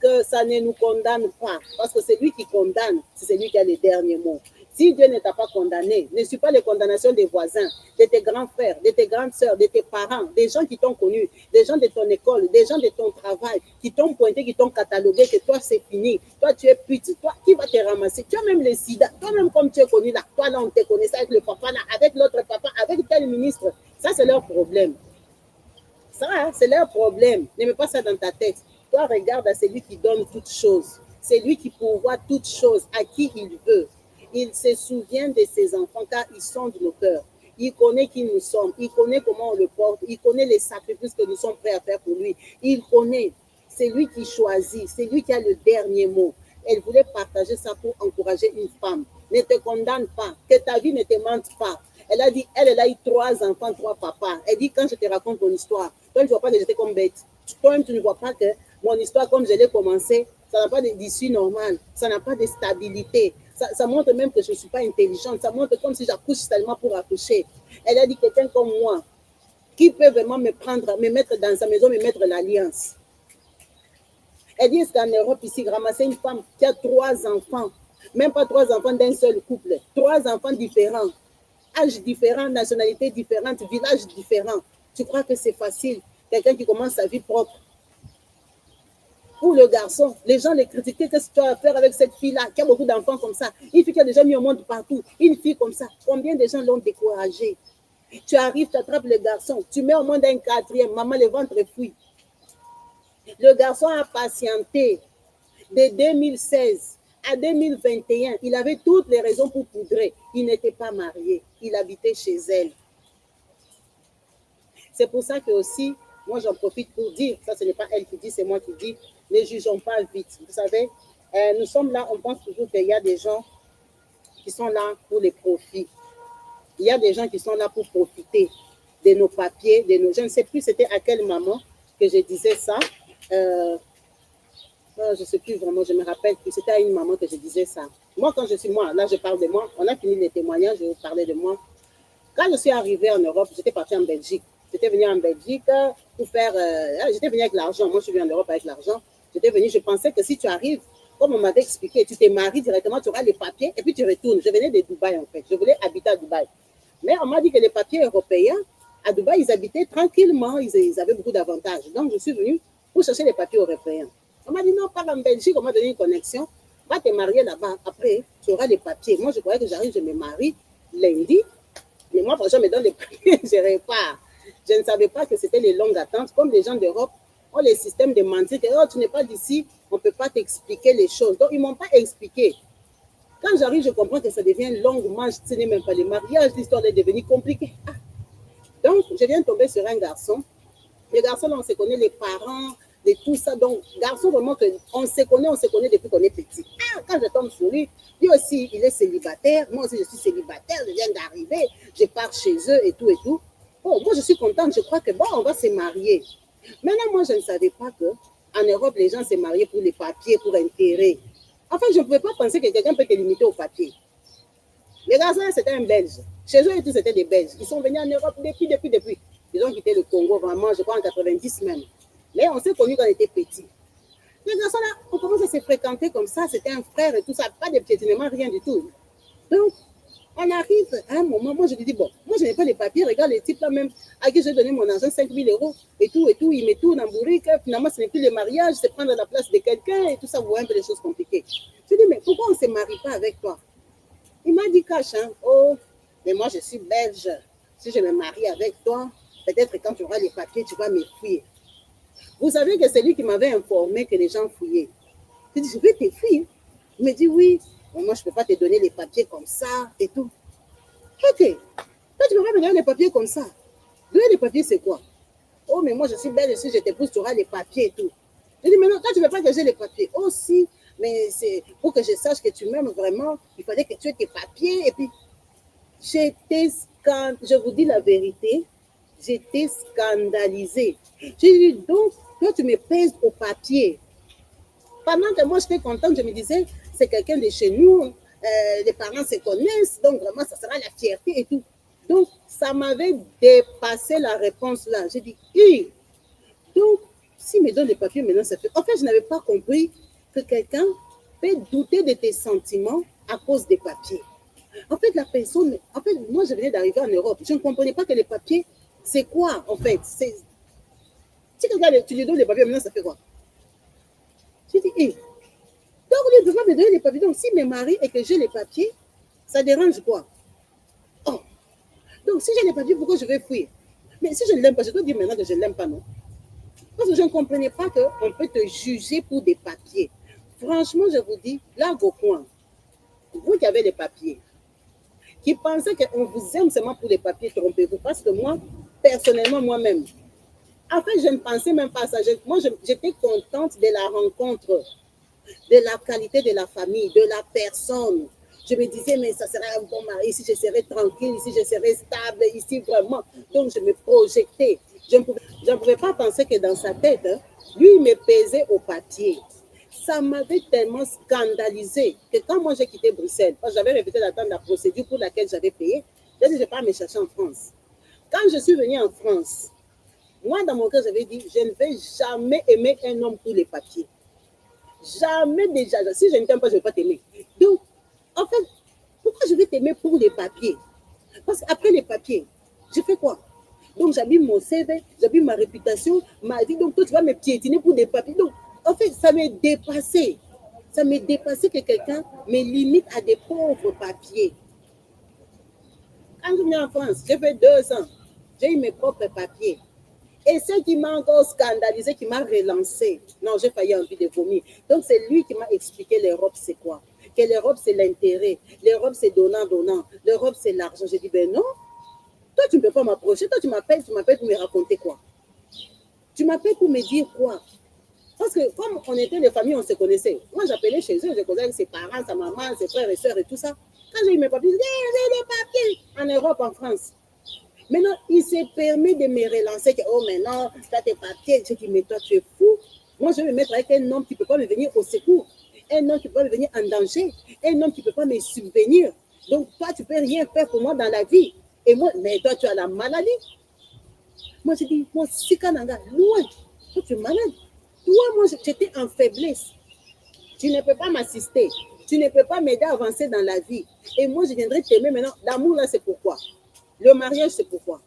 A: que ça ne nous condamne pas, parce que c'est lui qui condamne, c'est lui qui a les derniers mots. Si Dieu ne t'a pas condamné, ne suis pas les condamnations des voisins, de tes grands frères, de tes grandes sœurs, de tes parents, des gens qui t'ont connu, des gens de ton école, des gens de ton travail, qui t'ont pointé, qui t'ont catalogué, que toi c'est fini, toi tu es pute, toi qui va te ramasser, tu as même le sida, toi-même comme tu es connu là, toi là on te connaissait avec le papa là, avec l'autre papa, avec tel ministre, ça c'est leur problème. Ça, hein, c'est leur problème. Ne mets pas ça dans ta tête. Toi, regarde à celui qui donne toutes choses. C'est lui qui pourvoit toutes choses à qui il veut. Il se souvient de ses enfants car ils sont de nos cœurs. Il connaît qui nous sommes. Il connaît comment on le porte. Il connaît les sacrifices que nous sommes prêts à faire pour lui. Il connaît. C'est lui qui choisit. C'est lui qui a le dernier mot. Elle voulait partager ça pour encourager une femme. Ne te condamne pas. Que ta vie ne te mente pas. Elle a dit, elle a eu 3 enfants, 3 papas. Elle dit, quand je te raconte mon histoire, toi, tu ne vois pas que j'étais comme bête. Toi, tu ne vois pas que mon histoire, comme je l'ai commencé, ça n'a pas d'issue normale. Ça n'a pas de stabilité. Ça montre même que je ne suis pas intelligente. Ça montre comme si j'accouche seulement pour accoucher. Elle a dit, quelqu'un comme moi, qui peut vraiment me prendre, me mettre dans sa maison, me mettre l'alliance. Elle dit, est-ce qu'en Europe, ici, ramasser une femme qui a 3 enfants, même pas 3 enfants d'un seul couple, 3 enfants différents, âges différents, nationalités différentes, villages différents. Tu crois que c'est facile? Quelqu'un qui commence sa vie propre. Pour le garçon, les gens les critiquaient. Qu'est-ce que tu as à faire avec cette fille-là qui a beaucoup d'enfants comme ça? Une fille qui a déjà mis au monde partout. Une fille comme ça. Combien de gens l'ont découragé? Tu arrives, tu attrapes le garçon. Tu mets au monde un 4e. Maman, le ventre fuit. Le garçon a patienté de 2016 à 2021. Il avait toutes les raisons pour poudrer. Il n'était pas marié. Il habitait chez elle. C'est pour ça que aussi, moi j'en profite pour dire, ça ce n'est pas elle qui dit, c'est moi qui dis, ne jugeons pas vite. Vous savez, nous sommes là, on pense toujours qu'il y a des gens qui sont là pour les profits. Il y a des gens qui sont là pour profiter de nos papiers, de nos... Je ne sais plus c'était à quelle maman que je disais ça. Je ne sais plus vraiment, je me rappelle plus. C'était à une maman que je disais ça. Moi, quand je suis moi, là je parle de moi, on a fini les témoignages, je vais vous parler de moi. Quand je suis arrivée en Europe, j'étais partie en Belgique. J'étais venue en Belgique pour faire... j'étais venue avec l'argent. Moi, je suis venue en Europe avec l'argent. J'étais venue, je pensais que si tu arrives, comme on m'avait expliqué, tu t'es marié directement, tu auras les papiers et puis tu retournes. Je venais de Dubaï, en fait. Je voulais habiter à Dubaï. Mais on m'a dit que les papiers européens, à Dubaï, ils habitaient tranquillement. Ils avaient beaucoup d'avantages. Donc, je suis venue pour chercher les papiers européens. On m'a dit non, pas en Belgique. On m'a donné une connexion. Va te marier là-bas. Après, tu auras les papiers. Moi, je croyais que j'arrive, je me marie lundi. Mais moi, franchement, me donne les papiers, je repars. Je ne savais pas que c'était les longues attentes. Comme les gens d'Europe ont les systèmes de mentir, que oh, tu n'es pas d'ici, on ne peut pas t'expliquer les choses. Donc, ils ne m'ont pas expliqué. Quand j'arrive, je comprends que ça devient longuement, ce n'est même pas les mariages, l'histoire est devenue compliquée. Ah. Donc, je viens tomber sur un garçon. Les garçons, là, on se connaît, les parents, de tout ça. Donc, garçon, vraiment, on se connaît depuis qu'on est petit. Ah, quand je tombe sur lui, lui aussi, il est célibataire. Moi aussi, je suis célibataire, je viens d'arriver, je pars chez eux et tout et tout. Bon, moi, je suis contente, je crois que bon, on va se marier. Maintenant, moi, je ne savais pas qu'en Europe, les gens se mariaient pour les papiers, pour intérêt. Enfin, je ne pouvais pas penser que quelqu'un peut te limiter aux papiers. Les garçons, c'était un Belge. Chez eux, et tout, c'était des Belges. Ils sont venus en Europe depuis. Ils ont quitté le Congo, vraiment, je crois, en 90 même. Mais on s'est connus quand on était petits. Les garçons, là, on commence à se fréquenter comme ça. C'était un frère et tout ça. Pas de piétinement, rien du tout. Donc, on arrive à un moment, moi, je lui dis, bon, moi, je n'ai pas les papiers. Regarde les types là même à qui j'ai donné mon argent, 5 000 euros et tout. Ils me tournent en bourrique. Finalement, ce n'est plus le mariage, c'est prendre la place de quelqu'un et tout ça. Vous voyez un peu les choses compliquées. Je dis, mais pourquoi on ne se marie pas avec toi? Il m'a dit, cache, hein, oh, mais moi, je suis belge. Si je me marie avec toi, peut-être quand tu auras les papiers, tu vas me fuir. Vous savez que c'est lui qui m'avait informé que les gens fouillaient. Je dis, je vais te fouiller. Il me dit, oui, mais moi, je ne peux pas te donner les papiers comme ça et tout. Ok, toi, tu ne peux pas me donner les papiers comme ça. Donner les papiers, c'est quoi? Oh, mais moi, je suis belle, si je t'épouse, tu auras les papiers et tout. Je dis, mais non, toi, tu ne veux pas que j'ai les papiers. Oh, si, mais c'est pour que je sache que tu m'aimes vraiment, il fallait que tu aies tes papiers. Et puis, je vous dis la vérité, j'étais scandalisée. J'ai dit, donc, toi, tu me pèses au papier. Pendant que moi, j'étais contente, je me disais, c'est quelqu'un de chez nous, les parents se connaissent, donc vraiment, ça sera la fierté et tout. Donc, ça m'avait dépassé la réponse là. J'ai dit, oui. Donc, s'il me donne des papiers, maintenant, ça fait. En fait, je n'avais pas compris que quelqu'un peut douter de tes sentiments à cause des papiers. En fait, la personne. En fait, moi, je venais d'arriver en Europe. Je ne comprenais pas que les papiers, c'est quoi, en fait? Si quelqu'un, tu lui donnes les papiers, maintenant, ça fait quoi? J'ai dit, hé. Donc, il ne peut pas me donner les papiers. Donc, s'il me marie et que j'ai les papiers, ça dérange quoi? Oh. Donc, si j'ai les papiers, pourquoi je vais fuir? Mais si je ne l'aime pas, je dois dire maintenant que je ne l'aime pas, non? Parce que je ne comprenais pas qu'on peut te juger pour des papiers. Franchement, je vous dis, là, vos coins, vous qui avez les papiers, qui pensez qu'on vous aime seulement pour les papiers, trompez-vous. Parce que moi, personnellement, moi-même, en fait, je ne pensais même pas à ça. Moi, j'étais contente de la rencontre, de la qualité de la famille, de la personne. Je me disais, mais ça serait un bon mari, ici je serais tranquille, ici je serais stable, ici vraiment. Donc, je me projetais. Je ne pouvais pas penser que dans sa tête, hein, lui, il me pesait au papier. Ça m'avait tellement scandalisé que quand moi j'ai quitté Bruxelles, parce que j'avais répété d'attendre la procédure pour laquelle j'avais payé, j'ai dit, je ne vais pas me chercher en France. Quand je suis venue en France, moi, dans mon cœur, j'avais dit, je ne vais jamais aimer un homme pour les papiers. Jamais déjà. Si je ne t'aime pas, je ne vais pas t'aimer. Donc, en fait, pourquoi je vais t'aimer pour les papiers? Parce qu'après les papiers, je fais quoi? Donc, j'abîme mon CV, j'abîme ma réputation, ma vie. Donc, toi, tu vas me piétiner pour des papiers. Donc, en fait, ça m'est dépassé. Ça m'est dépassé que quelqu'un me limite à des pauvres papiers. Quand je viens en France, j'ai fait 2 ans. J'ai eu mes propres papiers. Et ce qui m'a encore scandalisé, qui m'a relancé, non, j'ai failli envie de vomir. Donc, c'est lui qui m'a expliqué l'Europe, c'est quoi? Que l'Europe, c'est l'intérêt. L'Europe, c'est donnant-donnant. L'Europe, c'est l'argent. J'ai dit, ben non, toi, tu ne peux pas m'approcher. Toi, tu m'appelles pour me raconter quoi? Tu m'appelles pour me dire quoi? Parce que comme on était les familles, on se connaissait. Moi, j'appelais chez eux, je causais avec ses parents, sa maman, ses frères et sœurs et tout ça. Quand j'ai eu mes papiers, j'ai des papiers en Europe, en France. Maintenant, il s'est permis de me relancer que, oh, maintenant, tu as tes papiers. Je dis, mais toi, tu es fou. Moi, je vais me mettre avec un homme qui ne peut pas me venir au secours, un homme qui ne peut pas me venir en danger, un homme qui ne peut pas me subvenir. Donc, toi, tu ne peux rien faire pour moi dans la vie. Et moi, mais toi, tu as la maladie. Moi, je dis, moi, si Kananga, loin, toi, tu es malade. Toi, moi, j'étais en faiblesse. Tu ne peux pas m'assister. Tu ne peux pas m'aider à avancer dans la vie. Et moi, je viendrai t'aimer maintenant. L'amour, là, c'est pourquoi. Le mariage, c'est pourquoi.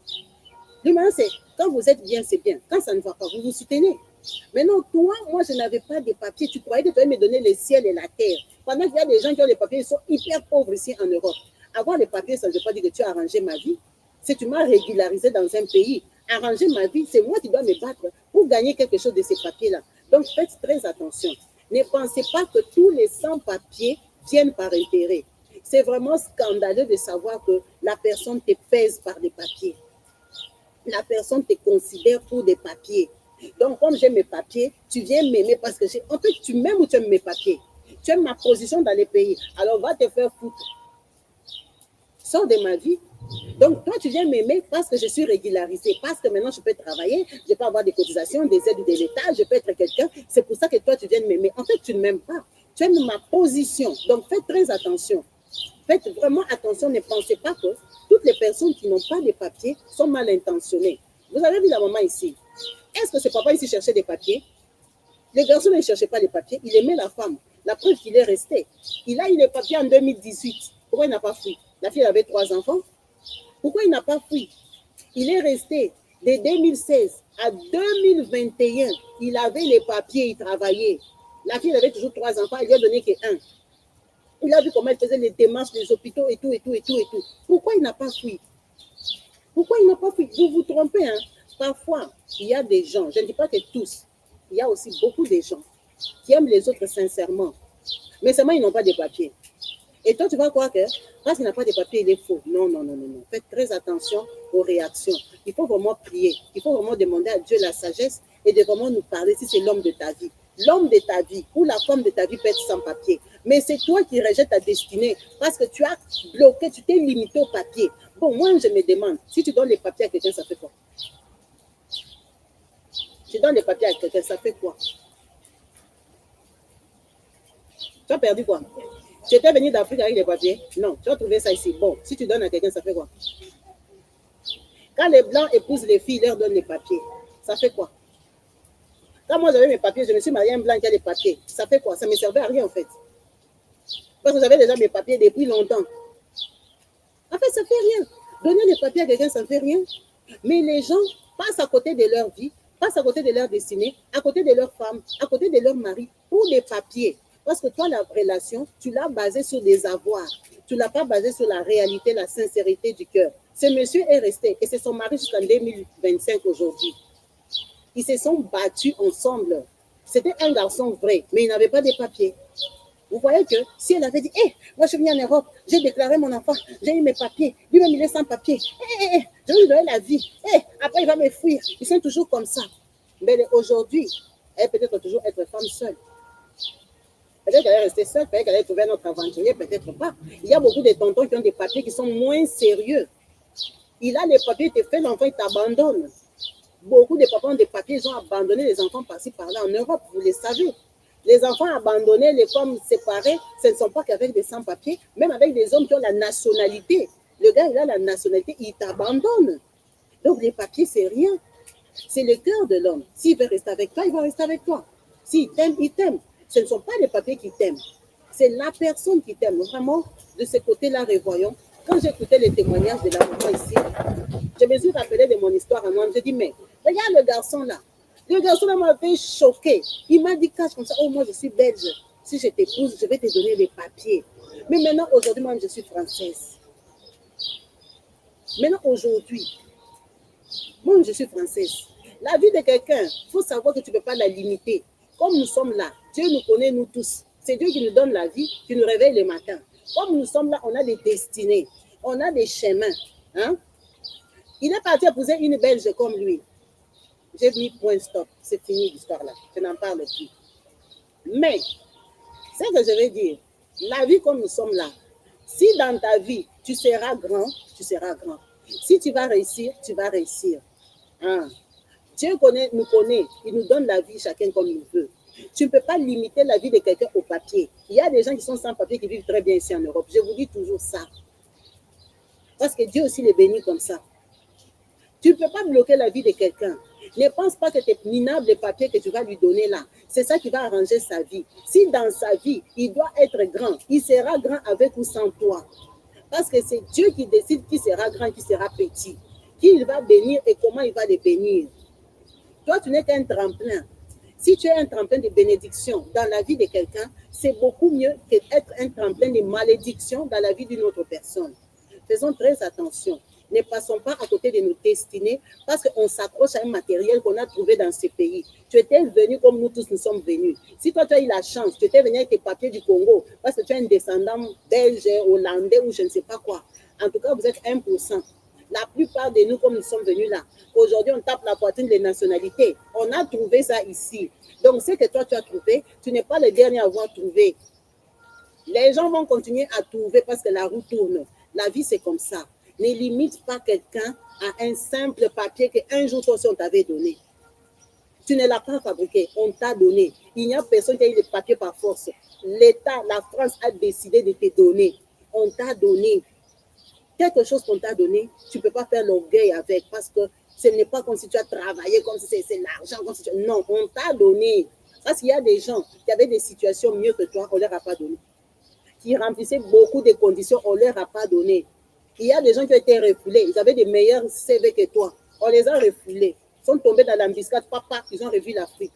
A: Le mariage, c'est quand vous êtes bien, c'est bien. Quand ça ne va pas, vous vous soutenez. Maintenant, toi, moi, je n'avais pas de papiers. Tu croyais que tu allais me donner le ciel et la terre. Pendant qu'il y a des gens qui ont les papiers, ils sont hyper pauvres ici en Europe. Avoir les papiers, ça ne veut pas dire que tu as arrangé ma vie. Si tu m'as régularisé dans un pays, arranger ma vie, c'est moi qui dois me battre pour gagner quelque chose de ces papiers-là. Donc, faites très attention. Ne pensez pas que tous les sans-papiers viennent par intérêt. C'est vraiment scandaleux de savoir que la personne te pèse par des papiers. La personne te considère pour des papiers. Donc, comme j'ai mes papiers, tu viens m'aimer parce que en fait, tu m'aimes ou tu aimes mes papiers? Tu aimes ma position dans les pays. Alors, va te faire foutre. Sors de ma vie. Donc, toi, tu viens m'aimer parce que je suis régularisée, parce que maintenant, je peux travailler, je peux avoir des cotisations, des aides de l'État, je peux être quelqu'un. C'est pour ça que toi, tu viens m'aimer. En fait, tu ne m'aimes pas. Tu aimes ma position. Donc, faites très attention. Faites vraiment attention. Ne pensez pas que toutes les personnes qui n'ont pas de papiers sont mal intentionnées. Vous avez vu la maman ici. Est-ce que ce papa ici cherchait des papiers? Le garçon ne cherchait pas les papiers. Il aimait la femme. La preuve qu'il est resté. Il a eu les papiers en 2018. Pourquoi il n'a pas fui? La fille avait 3 enfants. Pourquoi il n'a pas fui? Il est resté de 2016 à 2021. Il avait les papiers, il travaillait. La fille avait toujours 3 enfants, il lui a donné qu'un. Il a vu comment elle faisait les démarches des hôpitaux et tout, et tout, et tout. Pourquoi il n'a pas fui? Pourquoi il n'a pas fui? Vous vous trompez, hein? Parfois, il y a des gens, je ne dis pas que tous, il y a aussi beaucoup de gens qui aiment les autres sincèrement, mais seulement ils n'ont pas de papiers. Et toi, tu vas croire que parce qu'il n'a pas de papiers, il est faux. Non, non, non, non, non. Faites très attention aux réactions. Il faut vraiment prier. Il faut vraiment demander à Dieu la sagesse et de vraiment nous parler si c'est l'homme de ta vie. L'homme de ta vie ou la femme de ta vie peut être sans papier. Mais c'est toi qui rejettes ta destinée parce que tu as bloqué, tu t'es limité au papier. Bon, moi, je me demande, si tu donnes les papiers à quelqu'un, ça fait quoi? Tu donnes les papiers à quelqu'un, ça fait quoi? Tu as perdu quoi? Tu étais venu d'Afrique avec les papiers? Non, tu as trouvé ça ici. Bon, si tu donnes à quelqu'un, ça fait quoi? Quand les blancs épousent les filles, ils leur donnent les papiers. Ça fait quoi? Quand moi j'avais mes papiers, je me suis marié à un blanc qui a des papiers. Ça fait quoi? Ça ne me servait à rien en fait. Parce que j'avais déjà mes papiers depuis longtemps. En fait, ça ne fait rien. Donner les papiers à quelqu'un, ça ne fait rien. Mais les gens passent à côté de leur vie, passent à côté de leur destinée, à côté de leur femme, à côté de leur mari, pour des papiers. Parce que toi, la relation, tu l'as basée sur des avoirs. Tu ne l'as pas basée sur la réalité, la sincérité du cœur. Ce monsieur est resté, et c'est son mari jusqu'en 2025 aujourd'hui. Ils se sont battus ensemble. C'était un garçon vrai, mais il n'avait pas de papiers. Vous voyez que si elle avait dit, hey, moi je suis venue en Europe, j'ai déclaré mon enfant, j'ai eu mes papiers, lui-même il est sans papiers, je vais lui donner la vie, après il va me fuir. Ils sont toujours comme ça. Mais aujourd'hui, elle peut être toujours être femme seule. Peut-être qu'elle est restée seule, peut-être qu'elle a trouvé un autre aventurier, peut-être pas. Il y a beaucoup de tontons qui ont des papiers qui sont moins sérieux. Il a les papiers, il te fait l'enfant, il t'abandonne. Beaucoup de papas ont des papiers, ils ont abandonné les enfants par-ci, par-là en Europe, vous le savez. Les enfants abandonnés, les femmes séparées, ce ne sont pas qu'avec des sans-papiers, même avec des hommes qui ont la nationalité. Le gars, il a la nationalité, il t'abandonne. Donc, les papiers, c'est rien. C'est le cœur de l'homme. S'il veut rester avec toi, il va rester avec toi. S'il t'aime, il t'aime. Ce ne sont pas les papiers qui t'aiment. C'est la personne qui t'aime. Vraiment, de ce côté-là, revoyons. Quand j'écoutais les témoignages de la maman ici, je me suis rappelé de mon histoire à moi. Je dis, mais regarde le garçon là. Le garçon là m'avait choqué. Il m'a dit, cache comme ça, oh, moi je suis belge. Si je t'épouse, je vais te donner les papiers. Mais maintenant, aujourd'hui, moi, je suis française. Maintenant, aujourd'hui, moi, je suis française. La vie de quelqu'un, il faut savoir que tu ne peux pas la limiter. Comme nous sommes là, Dieu nous connaît, nous tous. C'est Dieu qui nous donne la vie, qui nous réveille le matin. Comme nous sommes là, on a des destinées, on a des chemins. Hein? Il est parti épouser une Belge comme lui. J'ai mis point stop. C'est fini l'histoire là. Je n'en parle plus. Mais, c'est ce que je veux dire. La vie comme nous sommes là. Si dans ta vie, tu seras grand, tu seras grand. Si tu vas réussir, tu vas réussir. Hein? Dieu nous connaît. Il nous donne la vie chacun comme il veut. Tu ne peux pas limiter la vie de quelqu'un au papier. Il y a des gens qui sont sans papier qui vivent très bien ici en Europe. Je vous dis toujours ça. Parce que Dieu aussi les bénit comme ça. Tu ne peux pas bloquer la vie de quelqu'un. Ne pense pas que tes minables papiers que tu vas lui donner là, c'est ça qui va arranger sa vie. Si dans sa vie, il doit être grand, il sera grand avec ou sans toi. Parce que c'est Dieu qui décide qui sera grand, qui sera petit, qui il va bénir et comment il va les bénir. Toi, tu n'es qu'un tremplin. Si tu es un tremplin de bénédiction dans la vie de quelqu'un, c'est beaucoup mieux qu'être un tremplin de malédiction dans la vie d'une autre personne. Faisons très attention. Ne passons pas à côté de nos destinées parce qu'on s'accroche à un matériel qu'on a trouvé dans ces pays. Tu étais venu comme nous tous nous sommes venus. Si toi, tu as eu la chance, tu étais venu avec tes papiers du Congo parce que tu es un descendant belge, hollandais ou je ne sais pas quoi. En tout cas, vous êtes 1%. La plupart de nous, comme nous sommes venus là, aujourd'hui, on tape la poitrine des nationalités. On a trouvé ça ici. Donc, ce que toi, tu as trouvé, tu n'es pas le dernier à avoir trouvé. Les gens vont continuer à trouver parce que la roue tourne. La vie, c'est comme ça. Ne limite pas quelqu'un à un simple papier qu'un jour, toi aussi, on t'avait donné. Tu ne l'as pas fabriqué, on t'a donné. Il n'y a personne qui a eu le papier par force. L'État, la France a décidé de te donner. On t'a donné. Quelque chose qu'on t'a donné, tu ne peux pas faire l'orgueil avec parce que ce n'est pas comme si tu as travaillé, comme si c'est l'argent. Comme si tu... Non, on t'a donné. Parce qu'il y a des gens qui avaient des situations mieux que toi, on ne leur a pas donné. Qui remplissaient beaucoup de conditions, on ne leur a pas donné. Il y a des gens qui ont été refoulés. Ils avaient des meilleurs CV que toi. On les a refoulés. Ils sont tombés dans l'embuscade. Papa, ils ont revu l'Afrique.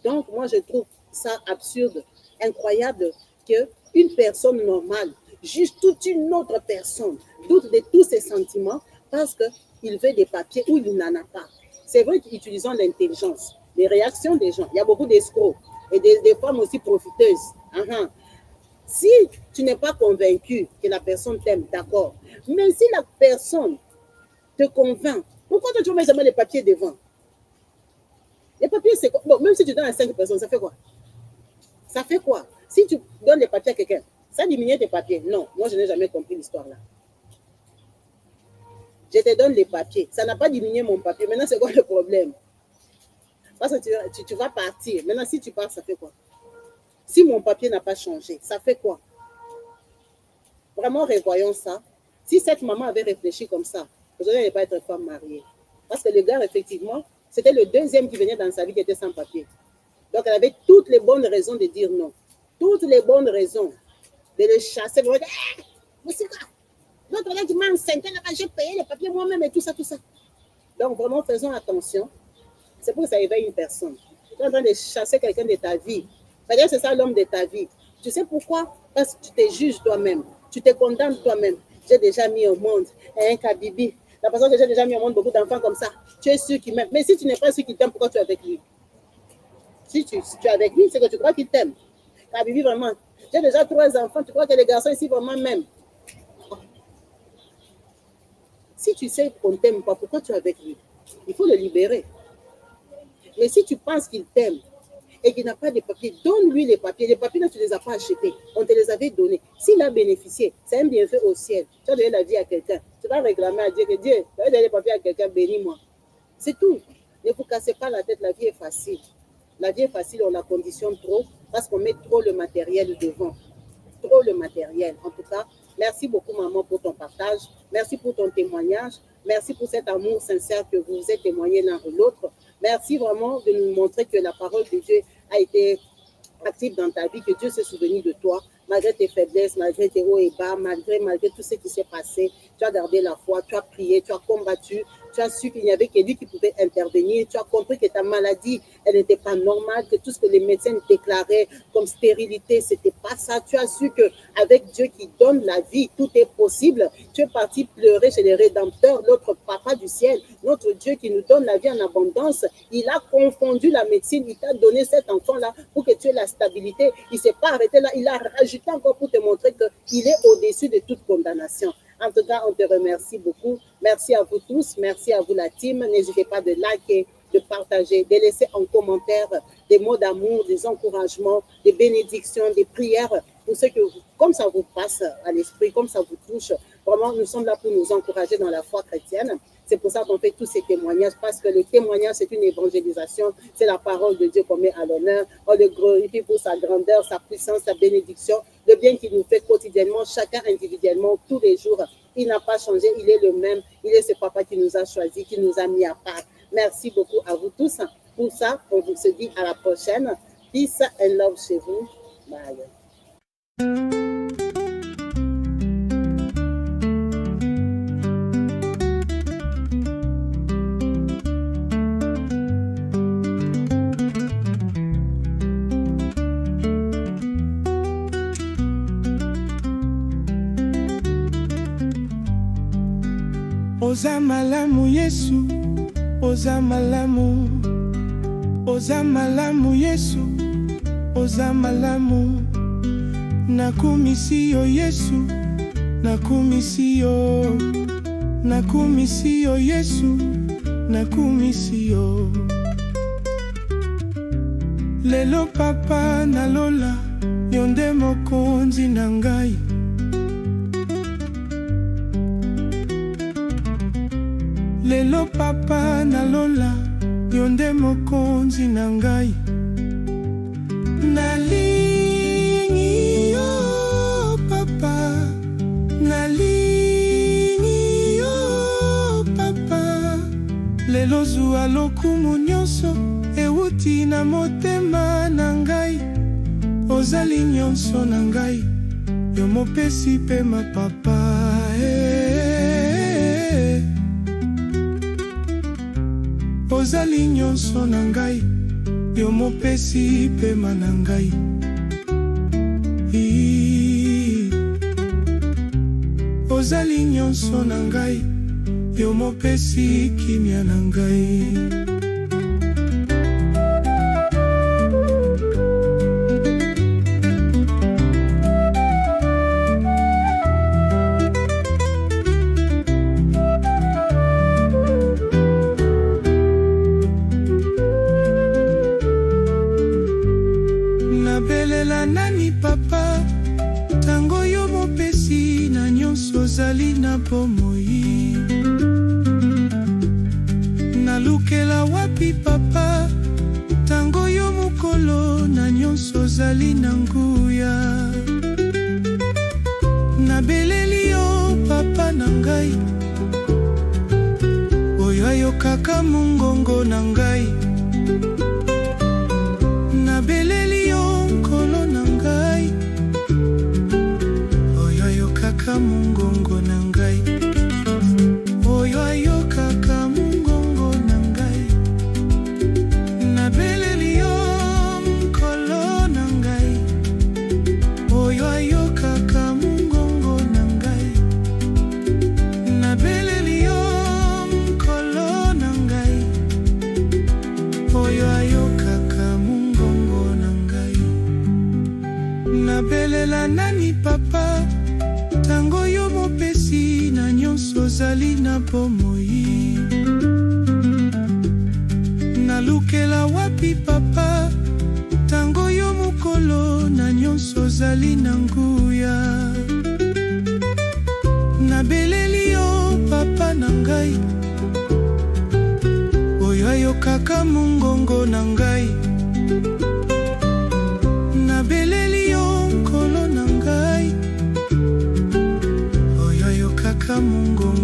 A: Donc, moi, je trouve ça absurde, incroyable qu'une personne normale juge toute une autre personne, doute de tous ses sentiments parce qu'il veut des papiers ou il n'en a pas. C'est vrai qu'utilisant l'intelligence, les réactions des gens, il y a beaucoup d'escrocs et des femmes aussi profiteuses. Si tu n'es pas convaincu que la personne t'aime, d'accord. Mais si la personne te convainc, pourquoi tu ne mets jamais les papiers devant? Les papiers, c'est quoi? Bon, même si tu donnes à 5 personnes, ça fait quoi? Ça fait quoi? Si tu donnes les papiers à quelqu'un, ça diminue tes papiers. Non, moi, je n'ai jamais compris l'histoire là. Je te donne les papiers. Ça n'a pas diminué mon papier. Maintenant, c'est quoi le problème? Parce que tu vas partir. Maintenant, si tu pars, ça fait quoi? Si mon papier n'a pas changé, ça fait quoi? Vraiment, revoyons ça. Si cette maman avait réfléchi comme ça, aujourd'hui, elle n'allait pas être femme mariée. Parce que le gars, effectivement, c'était le deuxième qui venait dans sa vie qui était sans papier. Donc, elle avait toutes les bonnes raisons de dire non. Toutes les bonnes raisons de le chasser. De dire, hey, mais c'est quoi? L'autre là qui m'a enceinte, j'ai payé les papiers moi-même et tout ça, tout ça. Donc, vraiment, faisons attention. C'est pour que ça éveille une personne. Tu es en train de chasser quelqu'un de ta vie. C'est-à-dire que c'est ça l'homme de ta vie. Tu sais pourquoi? Parce que tu te juges toi-même. Tu te condamnes toi-même. J'ai déjà mis au monde un Kabibi. La personne que j'ai déjà mis au monde, beaucoup d'enfants comme ça. Tu es sûr qu'il m'aime. Mais si tu n'es pas sûr qu'il t'aime, pourquoi tu es avec lui? Si tu es avec lui, c'est que tu crois qu'il t'aime. Kabibi, vraiment. J'ai déjà 3 enfants. Tu crois que les garçons ici vraiment m'aiment? Si tu sais qu'on ne t'aime pas, pourquoi tu es avec lui? Il faut le libérer. Mais si tu penses qu'il t'aime et qu'il n'a pas de papiers, donne-lui les papiers. Les papiers, là, tu ne les as pas achetés. On te les avait donnés. S'il a bénéficié, c'est un bienfait au ciel. Tu as donné la vie à quelqu'un. Tu vas réclamer à Dieu que Dieu, tu as donné les papiers à quelqu'un, bénis-moi. C'est tout. Ne vous cassez pas la tête, la vie est facile. La vie est facile, on la conditionne trop parce qu'on met trop le matériel devant. Trop le matériel. En tout cas, merci beaucoup, maman, pour ton partage. Merci pour ton témoignage. Merci pour cet amour sincère que vous vous êtes témoigné l'un de l'autre. Merci vraiment de nous montrer que la parole de Dieu a été active dans ta vie, que Dieu s'est souvenu de toi, malgré tes faiblesses, malgré tes hauts et bas, malgré tout ce qui s'est passé. Tu as gardé la foi, tu as prié, tu as combattu, tu as su qu'il n'y avait que lui qui pouvait intervenir, tu as compris que ta maladie, elle n'était pas normale, que tout ce que les médecins déclaraient comme stérilité, c'était pas ça. Tu as su qu'avec Dieu qui donne la vie, tout est possible. Tu es parti pleurer chez les rédempteurs, notre papa du ciel, notre Dieu qui nous donne la vie en abondance. Il a confondu la médecine, il t'a donné cet enfant-là pour que tu aies la stabilité. Il ne s'est pas arrêté là, il a rajouté encore pour te montrer qu'il est au-dessus de toute condamnation. En tout cas, on te remercie beaucoup. Merci à vous tous. Merci à vous, la team. N'hésitez pas de liker, de partager, de laisser en commentaire des mots d'amour, des encouragements, des bénédictions, des prières pour ceux que, comme ça vous passe à l'esprit, comme ça vous touche. Vraiment, nous sommes là pour nous encourager dans la foi chrétienne. C'est pour ça qu'on fait tous ces témoignages, parce que le témoignage, c'est une évangélisation. C'est la parole de Dieu qu'on met à l'honneur. On le glorifie pour sa grandeur, sa puissance, sa bénédiction, le bien qu'il nous fait quotidiennement, chacun individuellement, tous les jours. Il n'a pas changé, il est le même. Il est ce papa qui nous a choisis, qui nous a mis à part. Merci beaucoup à vous tous. Pour ça, on vous se dit à la prochaine. Peace and love chez vous. Bye.
B: Oza malamu Yesu, oza malamu, oza malamu Yesu, oza malamu. Nakumisi yo Yesu, nakumisi yo, nakumisi yo Yesu, nakumisi yo. Lelo papa nalola, yonde mokonzi na ngai. Lelo papa nalola, yonde mokonzi na ngai. Nalingi yo papa, nalingi yo papa. Lelo zuwa lokumu nyonso, euti na motema na ngai. Ozali nyonso na ngai, yo mopesi pe ma papa. Ozali nyonso na ngai, yo mopesi pema na ngai. Ozali nyonso na ngai, yo mopesi kimia na ngai. Nabelela nani papa, tango yo mopesi na nyonso ozali na bomoi. Nalukela wapi papa, tango yo mokolo na nyonso ozali na nguya. Nabeleli yo papa na ngai, oyo ayokaka mongongo na ngai. Nabeleli yo nkolo na ngai, oyo ayokaka mongongo na ngai. Oyo ayokaka mongongo na ngai. Nabeleli yo nkolo na ngai, oyo ayokaka mongongo na ngai. Nabeleli yo nkolo na ngai, oyo ayokaka mongongo na ngai. Nabelela nani papa, tango yo mopesi na nyonso ozali na bomoi. Nalukela wapi papa, tango yo mokolo na nyonso ozali na nguya. Nabeleli yo papa na ngai, oyo ayokaka mongongo na ngai. Nabeleli yo nkolo na ngai, oyo ayokaka mongongo